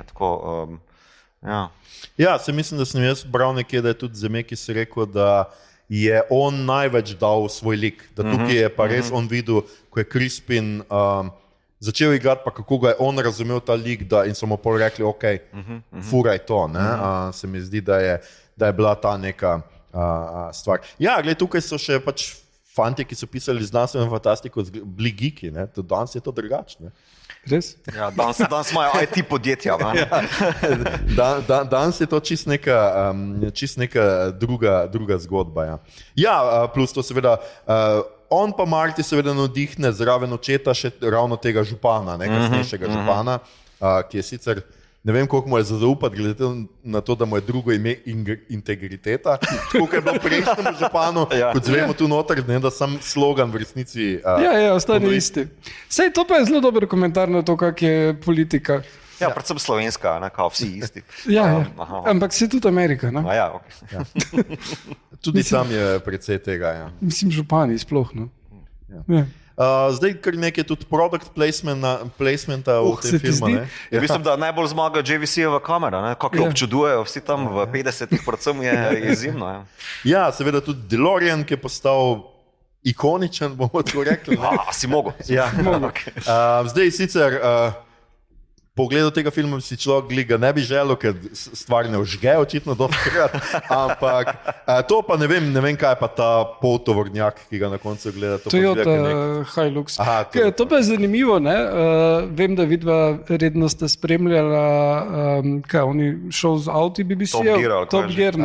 Se mislim, da sem jaz bral nekje, da je tudi Zemeckis ki si rekel, da je on največ dal svoj lik. Da tukaj je pa res on videl, ko je Crispin začel igrati, pa kako ga je on razumel ta lik, in so mu pol rekli, furaj to. Se mi zdi, da je bila ta neka stvar. Gled, tukaj so še pač fantje, ki so pisali znanstveno fantastiko, bili geeki, danes je to drugačno. Res? Danes imajo IT podjetja. Danes je to čist neka druga zgodba. Plus to seveda, on pa Marti seveda navdihne zraven očeta še ravno tega župana, kasnejšega župana, ki je sicer, ne vem, koliko mu je zaupati, glede na to, da mu je drugo ime integriteta. Tako je bilo prejšnjemu županu, kot zvemo tu noter, da sam slogan v resnici... ostane isti. Sej, to pa je zelo dober komentar na to, kak je politika. Predvsem slovenska, kao vsi isti. Ampak se tudi Amerika. Tudi sam je precej tega. Mislim, župani sploh. Zdaj kar nekaj tudi product placementa v tem filmu. Mislim, da najbolj zmaga JVC-jeva kamera, kako jo občudujejo vsi tam v 50-ih, predvsem je izjemno. Seveda tudi DeLorean, ki je postal ikoničen, bomo tako rekli. Si mogel. Zdaj sicer po ogledu tega filma si človek ga ne bi želel, ker stvar ne užge očitno dostikrat, ampak to pa ne vem kaj pa ta poltovornjak, ki ga na koncu gleda. Toyota Hilux. To pa je zanimivo, vem, da vidva redno ste spremljala šov z avti BBC-ja, Top Gear.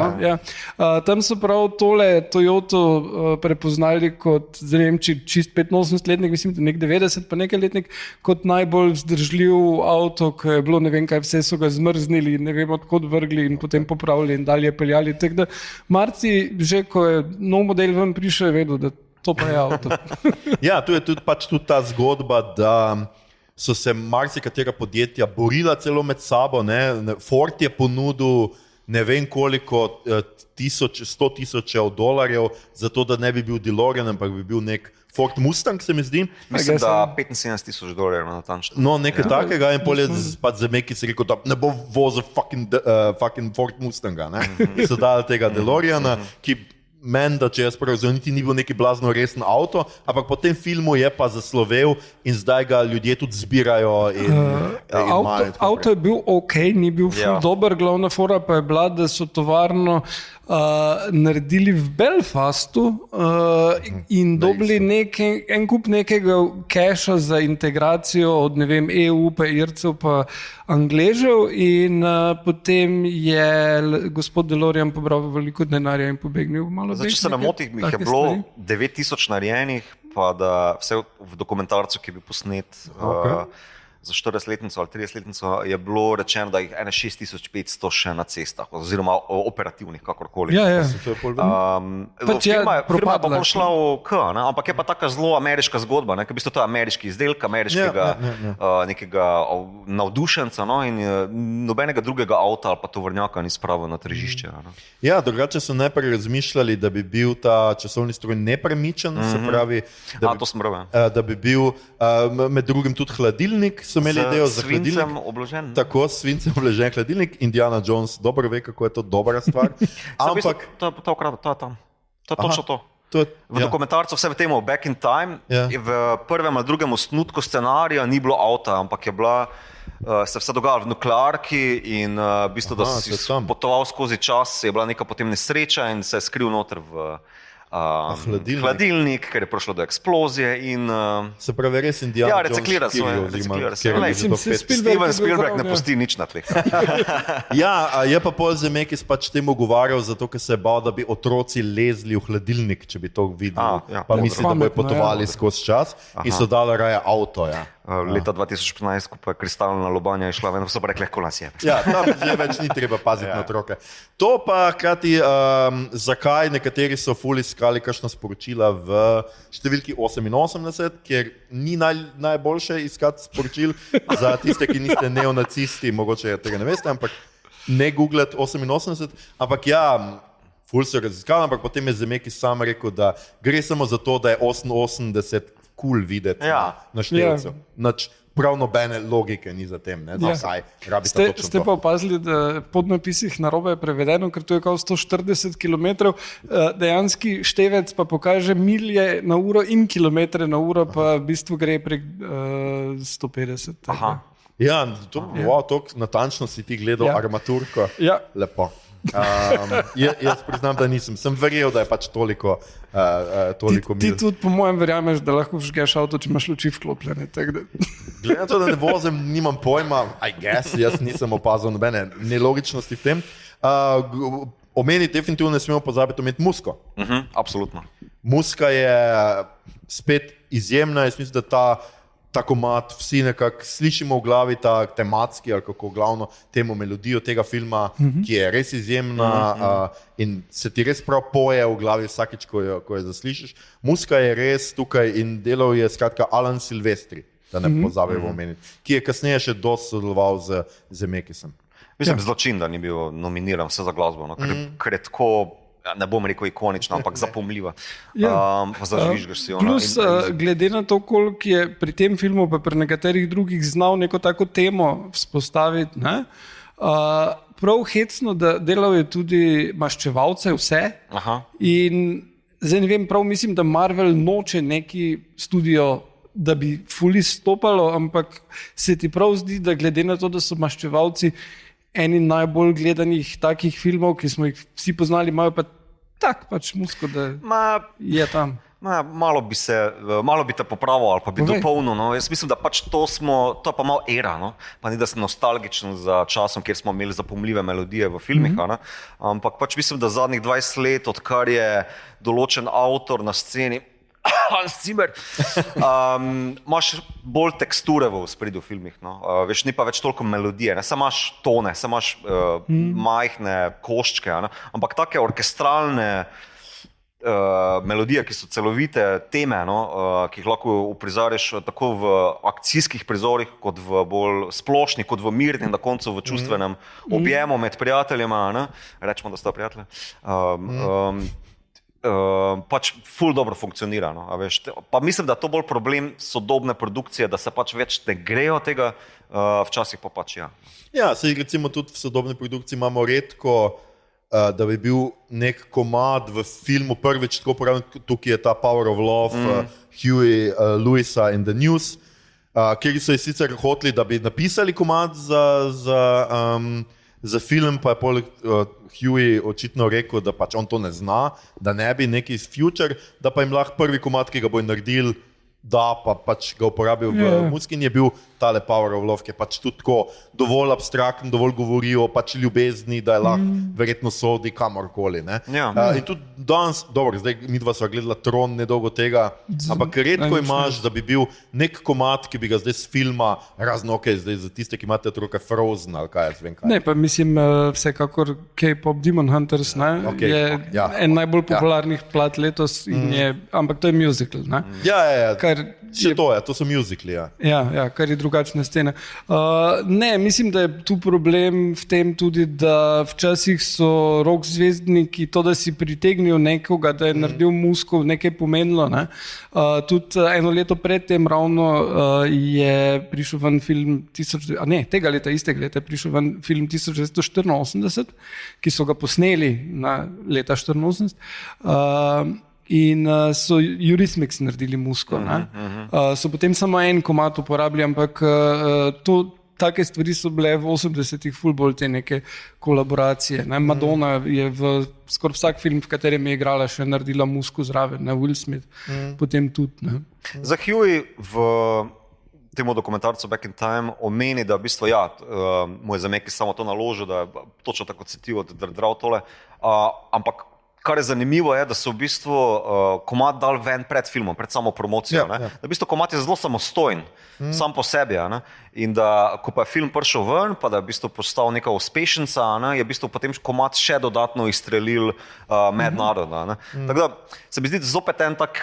Tam so prav tole Toyoto prepoznali kot, zdaj vem, čist 85-letnik, mislim, nek 90 pa nekaj letnik, kot najbolj vzdržljiv avto, ko je bilo ne vem kaj, vse so ga zmrznili, ne vem odkot vrgli in potem popravili in dalje peljali. Tako da Marci, že ko je nov model ven prišel, je vedel, da to pa je avto. Tu je tudi pač tudi ta zgodba, da so se marsikatera podjetja borila celo med sabo. Ford je ponudil ne vem koliko 100 tisočev dolarjev za to, da ne bi bil DeLorean, ampak bi bil nek Ford Mustang, se mi zdi. Mislim, da $75,000 natančno. No, nekaj takega in pol je pač Zemeckis rekel, da ne bo vozil fucking Ford Mustanga. In so dali tega DeLoreana, ki meni, da če jaz prav razumem, niti ni bil neki blazno resen avto, ampak po tem filmu je pa zaslovel in zdaj ga ljudje tudi zbirajo. Avto je bil ok, ni bil ful dober, glavna fora pa je bila, da so tovarno naredili v Belfastu in dobili en kup nekega keša za integracijo od ne vem, EU, pa Ircev, pa Angležev in potem je gospod DeLorean pobral veliko denarja in pobegnil malo. Zdaj, če se ne motim, jih je bilo 9,000 narejenih, pa da vse v dokumentarcu, ki je bil posnet za 40-letnico ali 30-letnico, je bilo rečeno, da jih 6,500 še na cestah, oziroma operativnih, kakorkoli. Firma je pa šla v K, ampak je pa taka zelo ameriška zgodba, ker v bistvu to je ameriški izdelek, ameriškega nekega navdušenca in nobenega drugega avta ali pa tovornjaka ni spravil na tržišče. Ja, drugače so najprej razmišljali, da bi bil ta časovni stroj nepremičen, se pravi, da bi bil med drugim tudi hladilnik, so imeli idejo za hladilnik. Svincem obložen. Tako, svincem obložen hladilnik. Indiana Jones dobro ve, kako je to dobra stvar. Ampak to je tam. To je točno to. V dokumentarcu vse v temu Back in Time, v prvem ali drugem osnutku scenarija ni bilo avta, ampak je bila se vse dogajalo v nuklearki in v bistvu, da si potoval skozi čas, je bila neka potem nesreča in se je skril noter v hladilnik, ker je prišlo do eksplozije in se pravi res Indiana Jones reciklira se. Steven Spielberg ne pusti nič na tleh. Ja, je pa pol Zemeckis pač temu govarjal, zato ker se je bal, da bi otroci lezli v hladilnik, če bi to videli, pa misli, da bojo potovali skozi čas in so dali raje avto. Leta 2015, ko pa je kristalna lobanja išla ven, so pa rekli, ko nas je. Ja, tam že več ni treba paziti na otroke. To pa hkrati, zakaj nekateri so ful iskali kakšna sporočila v številki 88, ker ni najboljše iskati sporočil za tiste, ki niste neonacisti, mogoče tega ne veste, ampak ne googlati 88, ampak ja, ful so raziskali, ampak potem je Zemeckis sam rekel, da gre samo za to, da je 88 cool videti na števcu. Prav nobene logike ni za tem, da vsaj rabite točno to. Ste pa opazili, da pod napisih narobe je prevedeno, ker to je kao 140 km, dejanski števec pa pokaže milje na uro in kilometre na uro, pa v bistvu gre prek 150. Aha. Ja, to natančno si ti gledal armaturko. Ja. Lepo. Jaz priznam, da nisem. Sem verjel, da je pač toliko mil. Ti tudi po mojem verjameš, da lahko vžgeš avto, če imaš luči vklopljene. Glede na to, da ne vozim, nimam pojma, jaz nisem opazil nobene nelogičnosti v tem. Omeniti definitivno ne smemo pozabiti omeniti Musko. Absolutno. Muska je spet izjemna, jaz mislim, da ta komad vsi nekako slišimo v glavi, ta tematski ali kako glavno temu melodijo tega filma, ki je res izjemna in se ti res prav poje v glavi vsakič, ko jo zaslišiš. Muska je res tukaj in delal je skratka Alan Silvestri, da ne pozabimo omeniti, ki je kasneje še dosti sodeloval z Zemeckisom. Mislim, zločin, da ni bil nominiran vse za glasbo, ker je tako, ne bom rekel ikonična, ampak zapomljiva. Zažvižgaš si. Plus, glede na to, koliko je pri tem filmu, pa pri nekaterih drugih znal neko tako temo vzpostaviti, prav hecno, da delal je tudi maščevalce vse. In zdaj ne vem, prav mislim, da Marvel noče neki studio, da bi ful izstopalo, ampak se ti prav zdi, da glede na to, da so maščevalci eni najbolj gledanih takih filmov, ki smo jih vsi poznali, imajo pa tak pač Musko, da je tam. Malo bi te popravil ali pa bi dopolnil. Jaz mislim, da pač to je pa malo era, pa ni da sem nostalgičen za časom, kjer smo imeli zapomljive melodije v filmih, ampak pač mislim, da zadnjih 20 let, odkar je določen avtor na sceni, Hans Zimmer, imaš bolj teksture v spredju v filmih. Veš, ni pa več toliko melodije, ne samo imaš tone, samo imaš majhne koščke, ampak take orkestralne melodije, ki so celovite teme, ki jih lahko uprizoriš tako v akcijskih prizorih, kot v bolj splošnih, kot v mirnih, na koncu v čustvenem objemu med prijateljema, rečemo, da sta prijatelja. pač ful dobro funkcionira. No, a veš, pa mislim, da to bolj problem sodobne produkcije, da se pač več ne grejo tega, včasih pa pač ja. Ja, sej recimo tudi v sodobni produkciji imamo redko, da bi bil nek komad v filmu prvič tako uporabljen, tukaj je ta Power of Love, Huey Lewisa in The News, kjer so sicer hoteli, da bi napisali komad za film, pa je poleg Huey očitno rekel, da pač on to ne zna, da ne bi neki iz Future, da pa jim lahko prvi komad, ki ga bo naredil, da pa pač ga uporabil v muziki, in je bil tale Power of Love, ki je pač tudi tako dovolj abstraktno, dovolj govori o pač ljubezni, da je lahko verjetno sodi kamorkoli. In tudi danes, dobro, zdaj mi dva sva gledala Tron nedolgo tega, ampak redko imaš, da bi bil nek komad, ki bi ga zdaj z filma, razno zdaj za tiste, ki imate otroke, Frozen ali kaj, jaz vem kaj. Ne, pa mislim, vsekakor K-pop Demon Hunters je en najbolj popularnih plat letos, ampak to je musical. To so musicali, ja. Ja, kar je drugačna scena. Ne, mislim, da je tu problem v tem tudi, da včasih so rock zvezdniki to, da si pritegnijo nekoga, da je naredil muziko, nekaj pomenilo. Ne? Tudi eno leto predtem ravno je prišel ven film tega leta, istega leta je prišel ven film 1984, ki so ga posneli na leta 1984. In so Eurythmics naredili muziko. So potem samo en komad uporabili, ampak take stvari so bile v 80-ih ful bolj te neke kolaboracije. Madonna je v skoraj vsak film, v katerem je igrala, še naredila muziko zraven, Will Smith, potem tudi. Za Huey v temu dokumentarcu Back in Time omeni, da v bistvu mu je Zemeckis samo to naložil, da je točno tako citiral, da je dral tole, ampak kar je zanimivo je, da so v bistvu komad dal ven pred filmom, pred samo promocijo. Da v bistvu komad je zelo samostojen, sam po sebi. In da, ko pa je film prišel ven, pa da je v bistvu postal neka uspešnica, je v bistvu potem komad še dodatno izstrelil mednarodno. Tako da se mi zdi zopet en tak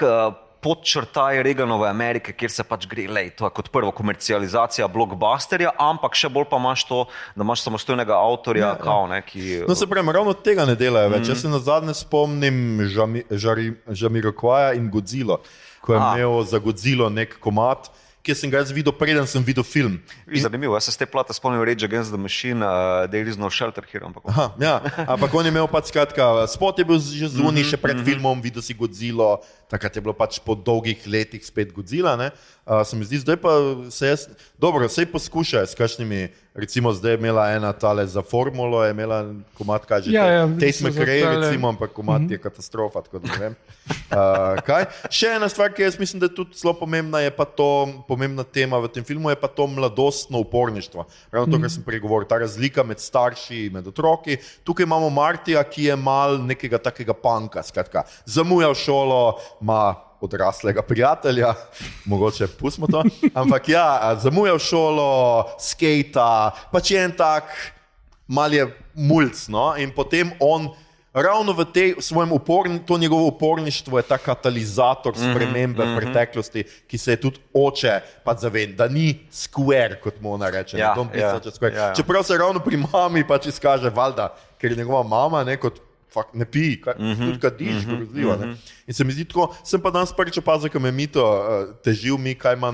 podčrtaj Reaganove Amerike, kjer se pač gre, to je kot prvo komercializacija blockbusterja, ampak še bolj pa imaš to, da imaš samostojnega avtorja, ki... No se pravim, ravno tega ne delajo več. Jaz se nazadnje spomnim Jamiroquaja in Godzilla, ko je imel za Godzilla nek komad, ki sem ga jaz videl, preden sem videl film. Zanimivo, jaz se z te plate spomnim Rage Against the Machine, There is no shelter here. Ampak on je imel pač skratka, spot je bil že zunaj, še pred filmom, videl si Godzilla, takrat je bilo pač po dolgih letih spet Godzilla. Se mi zdi, zdaj pa se jaz, dobro, sej poskušajo s kakšnimi, recimo zdaj je imela ena tale za formulo, je imela komad, kaj že, Tate McRae recimo, ampak komad je katastrofa, tako da ne vem. Kaj? Še ena stvar, ki jaz mislim, da je tudi zelo pomembna, je pa to, pomembna tema v tem filmu, je pa to mladostno uporništvo. Ravno to, kar sem prej govoril, ta razlika med starši in med otroki. Tukaj imamo Martija, ki je mal nekega takega punka, skratka, zamuja v šolo, ima odraslega prijatelja, mogoče pustimo to, ampak zamuja v šolo, skejta, pač je en tak, mal je mulc, in potem on ravno v tej svojem to njegovo uporništvo je ta katalizator spremembe v preteklosti, ki se je tudi oče pa zavedel, da ni square, kot mu ona reče. Čeprav se ravno pri mami pač izkaže, valjda, ker je njegova mama, kot ne pij, tudi kadiš, grozljivo. In se mi zdi tako, sem pa danes prvič opazil, ko me Mito težil mi, kaj ima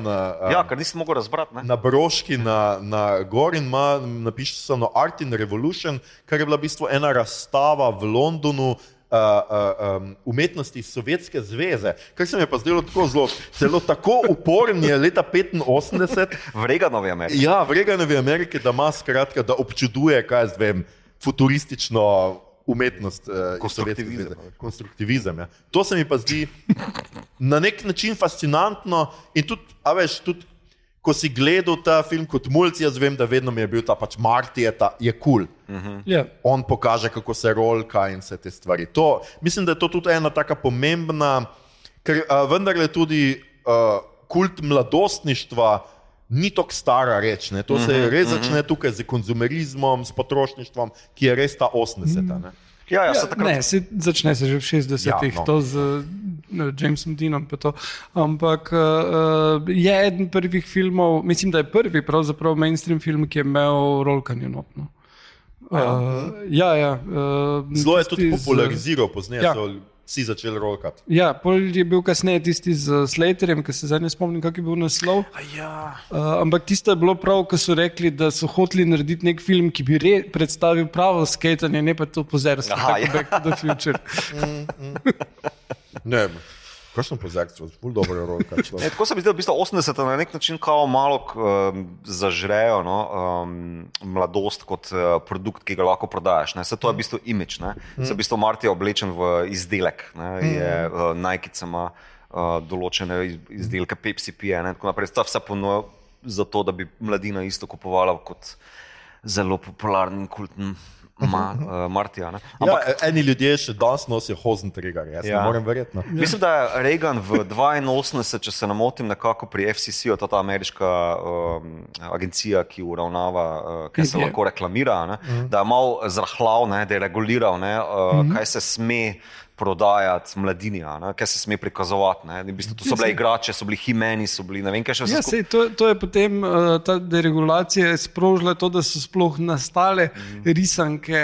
ker nisem mogel razbrati. Na broški na gor in ima napisano Art in Revolution, kar je bila v bistvu ena razstava v Londonu umetnosti iz Sovjetske zveze, kar se mi je pa zdelo tako zelo tako uporen je leta 85. V Reaganovi Ameriki. Ja, v Reaganovi Ameriki, da ima skratka, da občuduje, kaj jaz vem, futuristično umetnost, konstruktivizem. To se mi pa zdi na nek način fascinantno in tudi, ko si gledal ta film kot mulc, jaz vem, da vedno mi je bil ta pač Marty je cool. On pokaže, kako se rolka in vse te stvari. Mislim, da je to tudi ena taka pomembna, ker vendar je tudi kult mladostništva ni tako stara reč. To se res začne tukaj z konzumerizmom, s potrošništvom, ki je res ta 80. Začne se že v 60-ih, to z Jamesom Deanom. Ampak je eden prvih filmov, mislim, da je prvi pravzaprav mainstream film, ki je imel rolkanje notno. Zelo je tudi populariziral pozneje. vsi začeli rolkati. Ja, pol je bil kasneje tisti z Slaterjem, ki se zdaj ne spomnim, kak je bil naslov. Ampak tisto je bilo prav, ko so rekli, da so hoteli narediti nek film, ki bi predstavil pravo skatanje, ne pa to pozerstvo, tako Back to the Future. Ne, kakšno pozerstvo, ful dobro rolka. Tako se mi zdi, da v bistvu 80 na nek način kao malo zažrejo mladost kot produkt, ki ga lahko prodajaš. Ne? Se to je v bistvu imidž. Se v bistvu Marty je oblečen v izdelek. Je Nike ima določene izdelke, Pepsi pije. Tako naprej. To vse ponuja za to, da bi mladina isto kupovala kot zelo popularni in kultni Martija. Eni ljudje še danes nosijo Hosenträger, jaz ne morem verjetno. Mislim, da je Reagan v 82, če se ne motim, nekako pri FCC, to je ta ameriška agencija, ki uravnava, kaj se lahko reklamira, da je malo zrahljal, da je reguliral, kaj se sme prodajati mladini, kaj se sme prikazovati. V bistvu, to so bile igrače, so bili He-Mani, so bili ne vem, kaj še vse to je potem ta deregulacija sprožila to, da so sploh nastale risanke,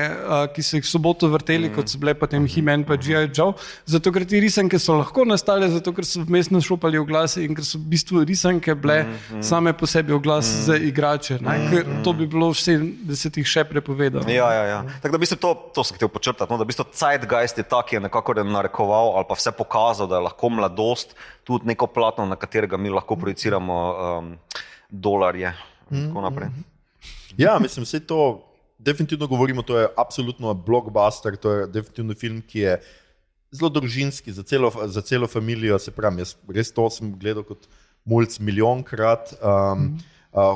ki so jih v soboto vrteli, kot so bile potem He-Man pa G.I. Joe. Zato, ker ti risanke so lahko nastale, zato, ker so vmes našopali oglase in ker so v bistvu risanke bile same po sebi oglas za igrače. Ker to bi bilo v 70-ih še prepovedano. Ja. Tako da v bistvu to sem hotel počrtati, da v bistvu zeitgeist je tak, je nekako narekoval ali pa vse pokazal, da je lahko mladost tudi neko platno, na katerega mi lahko projiciramo dolarje in tako naprej. Ja, mislim, vse to definitivno govorimo, to je absolutno blockbuster, to je definitivno film, ki je zelo družinski, za celo familijo, se pravi, jaz res to sem gledal kot mulc milijonkrat.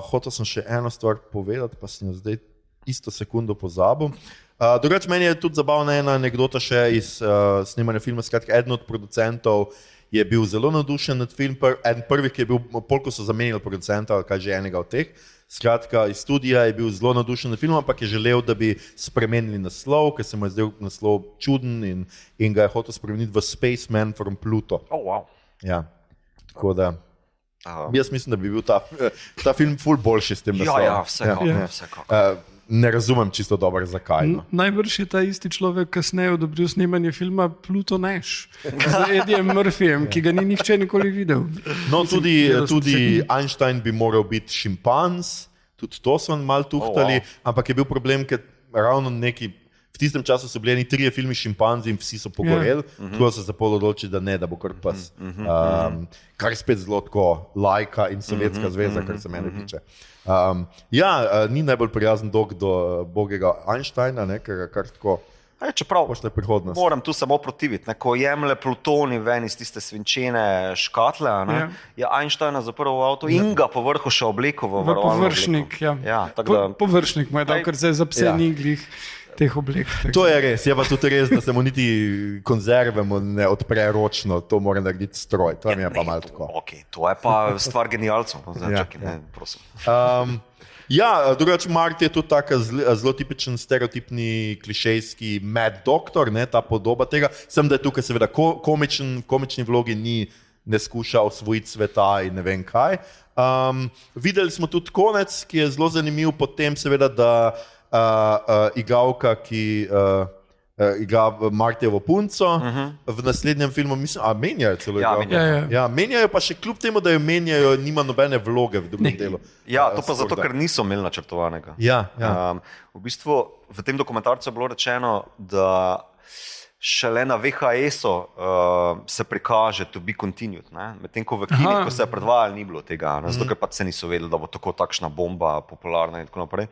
Hotel sem še eno stvar povedati, pa sem jo zdaj isto sekundo pozabil. Drugače, meni je tudi zabavna ena anekdota še iz snemanja filma. Skratka, eden od producentov je bil zelo navdušen nad film, en prvih, ki je bil, polko so zamenjali producenta, kaj že enega od teh. Skratka, iz studija je bil zelo navdušen nad filmom, ampak je želel, da bi spremenili naslov, ker se mu je zdel naslov čuden in ga je hotel spremeniti v Spaceman from Pluto. Ja, tako da jaz mislim, da bi bil ta film ful boljši s tem naslovom. Ja, vsekakor. Ne razumem čisto dobro, zakaj. Najbrž je ta isti človek kasneje odobril snemanje filma Pluto Nash z Ediem Murphyjem, ki ga ni nihče nikoli videl. No, tudi Einstein bi moral biti šimpanz, tudi to so malo tuhtali, ampak je bil problem, ker ravno v tistem času so bili 3 filmi šimpanzi in vsi so pogoreli, tako so se pol odločili, da bo kar pes. Kar je spet zelo tako lajka in Sovjetska zveza, kar se mene tiče. Ni najbolj prijazen dok do bogega Einsteina, ker kar tako pošle prihodnost. Moram tu samo protiviti. Ko jemlje plutoni ven iz tiste svinčene škatle, je Einsteina zaprl v avto in ga po vrhu še oblekel v varovalno obleko. Površnik mu je dal, ker zdaj za pse ni glih teh oblek. To je res, je pa tudi res, da se mu niti konzerve ne odpre ročno, to mora narediti stroj, to mi je pa malo tako. To je pa stvar genialcev. Prosim. Drugače Marty je tudi taka zelo tipičen, stereotipni, klišejski mad doktor, ta podoba tega, sem da je tukaj seveda komični vlogi ne skuša osvojiti sveta in ne vem kaj. Videli smo tudi konec, ki je zelo zanimiv, potem seveda, da igralka, ki igra Martyjevo punco, v naslednjem filmu, mislim, menjajo celo igralko. Menjajo pa še kljub temu, da jo menjajo, nima nobene vloge v drugem delu. To pa zato, ker niso imeli načrtovanega. V bistvu v tem dokumentarcu je bilo rečeno, da šele na VHS-u se prikaže to be continued. Medtem ko v kini, ko se je predvajal, ni bilo tega, zato ker pa se niso vedeli, da bo tako takšna bomba popularna in tako naprej.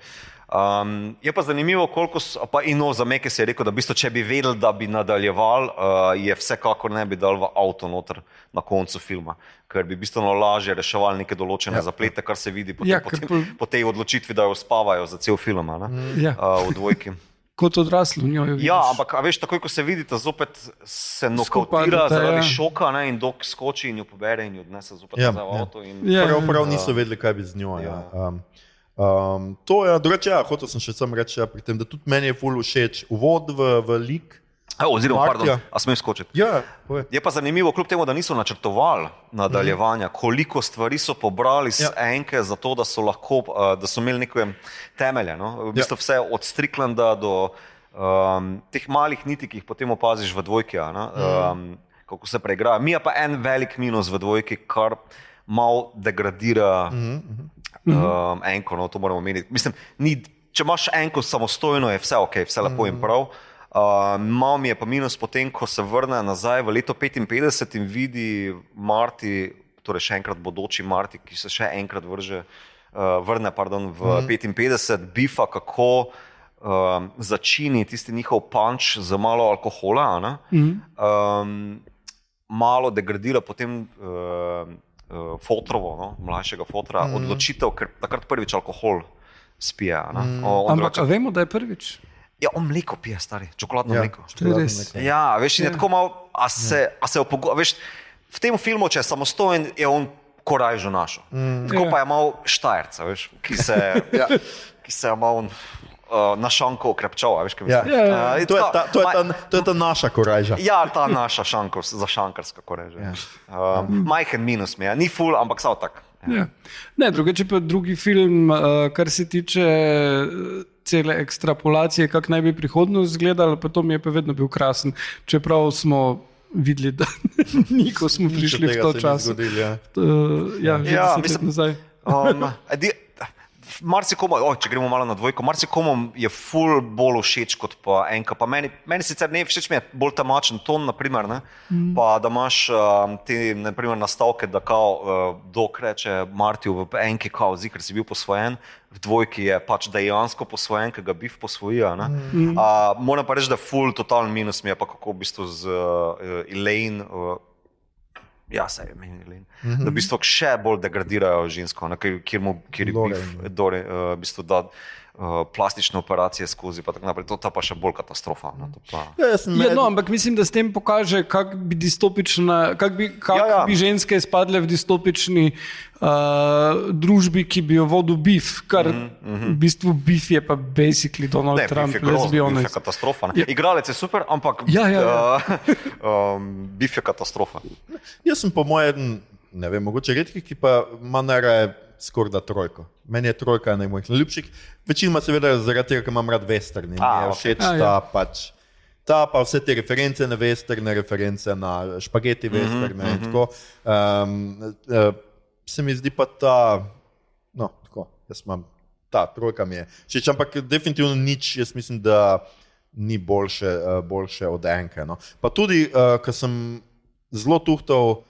Je pa zanimivo, koliko pa za Meke se je rekel, da v bistvu, če bi vedeli, da bi nadaljeval, je vsekakor ne bi dal v avto noter na koncu filma, ker bi bistveno lažje reševali neke določene zaplete, kar se vidi po tej odločitvi, da jo spavajo za cel film v dvojki. Kot odraslo v njo. Ampak veš, takoj, ko se vidite, zopet se nokautira zaradi šoka in dok skoči in jo pobere in jo odnese zopet nazaj v avto. Prav niso vedeli, kaj bi z njo. Drugače, hotel sem še sam reči pri tem, da tudi meni je ful všeč uvod v lik. A smem skočiti? Je pa zanimivo, kljub temu, da niso načrtovali nadaljevanja, koliko stvari so pobrali z enke za to, da so imeli neke temelje. V bistvu vse od Stricklanda do teh malih niti, ki jih potem opaziš v dvojki, kako se preigrajo. Mi je pa en velik minus v dvojki, kar malo degradira enko, no, to moramo meniti. Mislim, če imaš enko samostojno, je vse ok, vse lepo in prav. Malo mi je pa minus potem, ko se vrne nazaj v leto 55 in vidi Marty, torej še enkrat bodoči Marty, ki se še enkrat vrne v 55, Biffa, kako začini tisti njihov punch z malo alkohola, malo degradira potem Fotrovo, no, mlajšega Fotra, odločitev, ker takrat prvič alkohol spije. Ampak vemo, da je prvič. Ja, on mleko pije, stari, čokoladno mleko. Ja, veš, je tako malo, veš, v tem filmu, če je samostojen, je on korajžo našo. Tako pa je malo Štajerca, veš, ki se je malo na šanko okrepčal, veš, kaj mislim. To je ta naša korajža. Ja, ta naša za šankarska korajža. Majhen minus mi je, ni ful, ampak samo tak. Ne, drugače pa drugi film, kar se tiče cele ekstrapolacije, kako naj bi prihodnost izgledala, pa to mi je pa vedno bil krasen, čeprav smo videli, da ni, ko smo prišli v to čas. Ja, že 10 let nazaj. Marsikomu, če gremo malo na dvojko, marsikomu je ful bolj všeč kot pa enka. Pa meni sicer ne všeč, mi je bolj temačen ton, naprimer, ne? Pa da imaš te naprimer, nastavke, da kao dok reče Martiju v enki, kao zikr si bil posvojen, v dvojki je pač dejansko posvojen, ki ga Biff posvoji. Moram pa reči, da ful totalni minus mi je pa kako v bistvu z Elaine, ja, se je meni Elaine, da v bistvu še bolj degradirajo žensko, kjer Biff v bistvu da plastične operacije skozi, pa tako naprej. To pa še bolj katastrofa. Ampak mislim, da s tem pokaže, kako bi bi ženske izpadle v distopični družbi, ki bi jo vodil Biff, kar v bistvu Biff je pa basically Donald Trump, let's be honest. Biff je katastrofa. Igralec je super, ampak Biff je katastrofa. Jaz sem po mojem, ne vem, mogoče redki, ki pa ima najraje skoraj da trojko. Meni je trojka ena mojih najljubših. Večinoma seveda zaradi tega, ker imam rad western. Mi je všeč ta pa vse te reference na westerne, reference na špageti westerne in tako. Se mi zdi pa tako, jaz imam, ta trojka mi je všeč, ampak definitivno nič, jaz mislim, da ni boljše od enke. No. Pa tudi, ko sem zelo tuhtal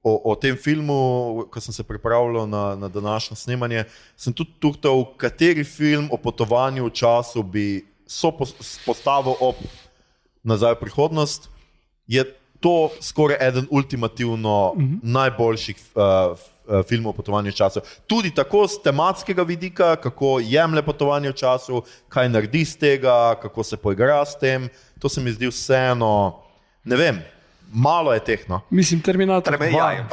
o tem filmu, ko sem se pripravljal na današnje snemanje, sem tudi tuhtal, kateri film o potovanju v času bi postavil ob Nazaj v prihodnost. Je to skoraj eden ultimativno najboljših filmov o potovanju v času. Tudi tako z tematskega vidika, kako jemlje potovanje v času, kaj naredi z tega, kako se poigra s tem. To se mi zdi vseeno, ne vem, malo je teh, no. Mislim, Terminator 2.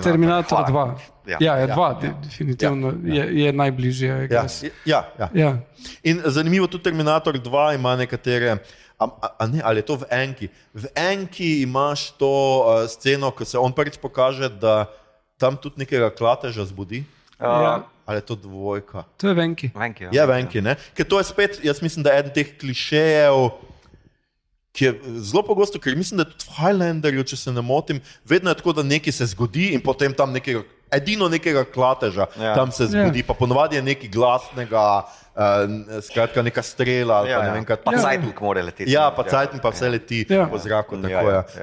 Terminator 2. Ja, je 2, definitivno je najbližje. Ja. In zanimivo, tudi Terminator 2 ima nekatere, ali je to v enki? V enki imaš to sceno, ko se on prvič pokaže, da tam tudi nekega klateža zbudi. Ali je to dvojka? To je v enki. Ja, v enki, ne. Ker to je spet, jaz mislim, da je eden teh klišejev, ki je zelo pogosto, ker mislim, da tudi v Highlanderju, če se ne motim, vedno je tako, da nekaj se zgodi in potem tam edino nekega klateža tam se zgodi, pa ponovadi je nekaj glasnega, skratka neka strela. Pa cajtnik mora leteti. Ja, pa cajtnik pa vse leti po zraku.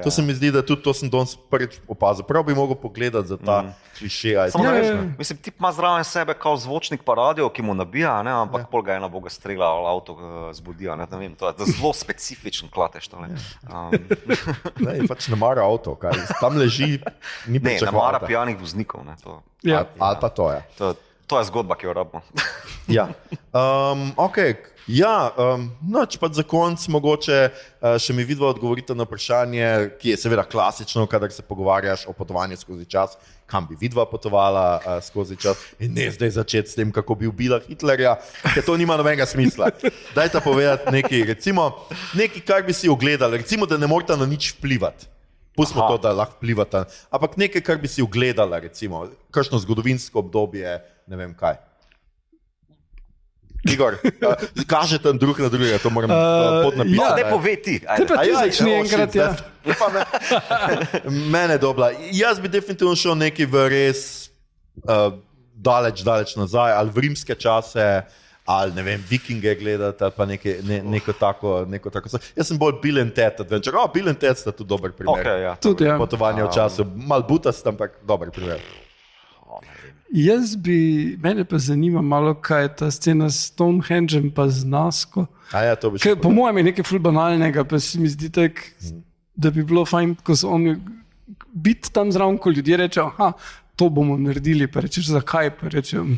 To se mi zdi, da tudi to sem danes prvič opazil. Prav bi mogel pogledati za ta kliše. Mislim, tip ima zraven sebe kao zvočnik pa radio, ki mu nabija, ampak pol ga ena boga strela ali avto zbudi. To je zelo specifičen klatež. Ne, pač ne mara avto, tam leži, ni pričakovati. Ne mara pijanih voznikov. Ali pa to je. To je zgodba, ki jo rabimo. Ja, ok. Ja, če pa za konc mogoče še mi vidva odgovorite na vprašanje, ki je seveda klasično, kadar se pogovarjaš o potovanju skozi čas, kam bi vidva potovala skozi čas in ne zdaj začeti s tem, kako bi ubila Hitlerja, ker to nima nobenega smisla. Dajte povedati nekaj, recimo, nekaj, kar bi si ogledali, recimo, da ne morate na nič vplivati. Pustimo to, da lahko vplivate, ampak nekaj, kar bi si ogledala, recimo, kakšno zgodovinsko obdobje, ne vem kaj. Igor, kaže tam drug na drugega, to moram podnapisati. ja. Ne pove ti. Te pa ti začni enkrat, ja. Mene je dobla. Jaz bi definitivno šel neki v res daleč nazaj, ali v rimske čase, ali ne vem, vikinge gledati, ali pa neko tako. Jaz sem bolj Bill and Ted Adventure. Bill and Ted sta tudi dober primer. Okay, ja. Tudi, ja. Potovanje v času, mal butast, ampak dober primer. Mene pa zanima malo, kaj je ta scena s Stonehengem pa z Nasko. Ja, to bi Kaj, po mojem je nekaj ful banalnega, pa se mi zdi tak, da bi bilo fajn, ko so oni biti tam zraven, ko ljudje rečejo, aha, to bomo naredili, pa rečeš, zakaj, pa rečejo,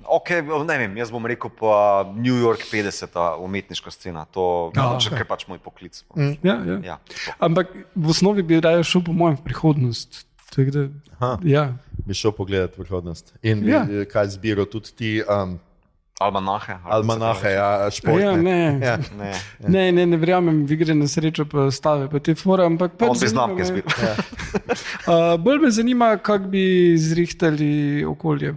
Okay, ne vem, jaz bom rekel pa New York 50, umetniška scena, to je pač moj poklic. Ja. Ampak v osnovi bi raje šel po mojem v prihodnost. Tak da, ja. Bi šel pogledat prihodnost. In kaj zbiral tudi ti Almanahe, ja, športne. Ja, ne verjamem v igre na srečo pa stave, pa te fore, ampak pač on bi znamke zbiral. Bolj me zanima, kako bi zrihtali okolje.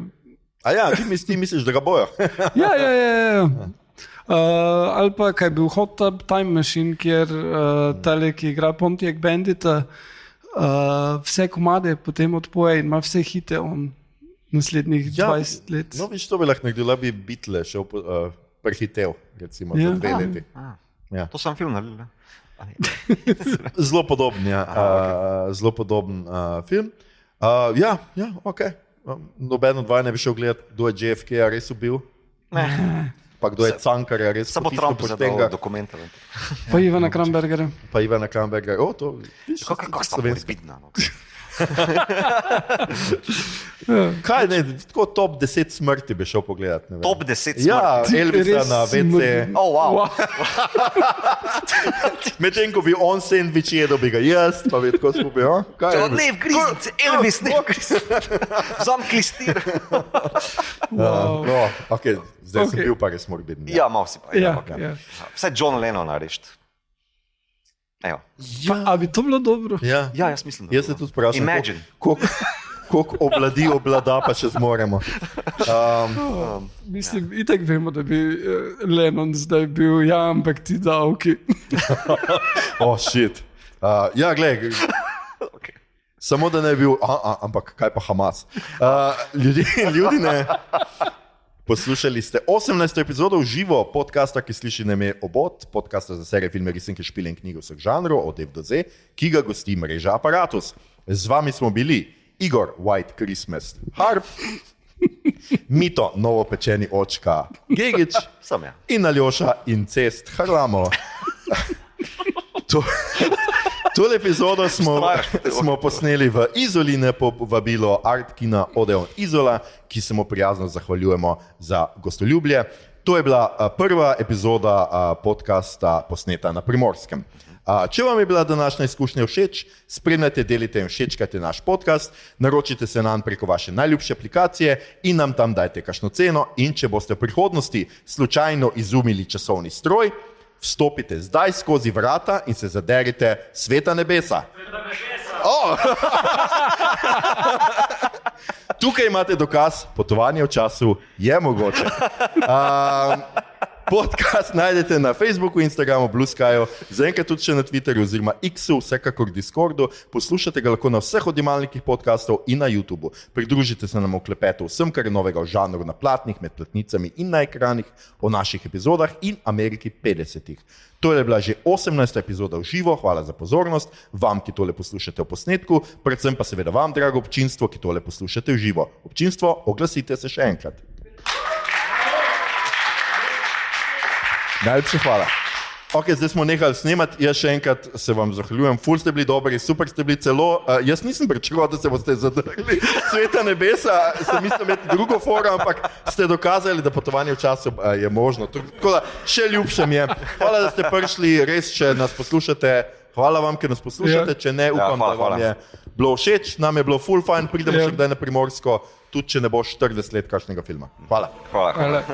A ja, ti misliš, da ga bojo? Ja. Ali pa kaj bil Hot Tub Time Machine, kjer tale, ki igra Pontiac Bandita, vse komade potem odpoje in ima vse hite on naslednjih 20 let. No, viš, to bi lahko nekdo, bi Beatle šel prehitev, recimo, za 2 leti. Ja. To sem film naredil. Zelo podoben, film. Ja, ok. Noben od vaj ne bi šel gledati, kdo je JFK res ubil. Pa kdo je Cankar res samo Trump zadal dokumenta. Pa Ivana Krambergera. Kako sta bili vidna? Kaj ne, tako top 10 smrti bi šel pogledat. Top 10 smrti? Ja, Elvisa na WC. Wow. Medtem, ko bi on sandvič jedel, bi ga jaz, pa bi tako skupaj. Ne v griznici, Elvis, ne v griznici. Vzam klistir. Zdaj sem bil pa res morbidni. Ja, malo si pa. Ja. Vse John Lennon narešt. A bi to bilo dobro? Ja, jaz mislim, da jaz se tudi vprašam, Imagine. koliko oblada pa še zmoremo. Mislim, itak vemo, da bi Lennon zdaj bil, ja, ampak ti davki. Shit. Ja, gledaj. Samo da ne bi bil, ampak kaj pa Hamas. Ljudi ne... Poslušali ste 18. epizodo v živo podcasta, ki sliši ime Obod, podcasta za serije, filme, risanke, špile in knjige vseh žanrov od F do Z, ki ga gosti mreža Apparatus. Z vami smo bili Igor White Christmas Harp, Mito novopečeni očka Gegič in Aljoša Incest Harlamo. Tole epizodo smo posneli v Izoli na povabilo Art Kina Odeon Izola, ki se mu prijazno zahvaljujemo za gostoljubje. To je bila prva epizoda podcasta posneta na Primorskem. Če vam je bila današnja izkušnja všeč, spremljajte, delite in všečkajte naš podcast, naročite se nam preko vaše najljubše aplikacije in nam tam dajte kakšno ceno. In če boste v prihodnosti slučajno izumili časovni stroj, vstopite zdaj skozi vrata in se zaderite Sveta nebesa. Tukaj imate dokaz, potovanje v času je mogoče. Podcast najdete na Facebooku, Instagramu, Blue Skyju, zaenkrat tudi še na Twitterju oziroma X-u, vsekakor Discordu. Poslušate ga lahko na vseh odjemalnikih podcastov in na YouTubu. Pridružite se nam v klepetu vsem, kar je novega v žanru na platnih, med platnicami in na ekranih, o naših epizodah in Ameriki 50-ih. To je bila že 18. epizoda v živo, hvala za pozornost, vam, ki tole poslušate v posnetku, predvsem pa seveda vam, drago občinstvo, ki tole poslušate v živo. Občinstvo, oglasite se še enkrat. Najlepša hvala. Ok, zdaj smo nehali snemati, jaz še enkrat se vam zahvaljujem, ful ste bili dobri, super ste bili celo, jaz nisem pričakoval, da se boste zadrli Sveta nebesa, sem mislil imeti drugo foro, ampak ste dokazali, da potovanje v času je možno, tako da še ljubše mi je. Hvala, da ste prišli, res, če nas poslušate, hvala vam, ker nas poslušate, če ne, upam, da vam je bilo všeč, nam je bilo ful fajn, pridemo še kdaj na Primorsko, tudi če ne bo 40 let kakšnega filma. Hvala. Hvala.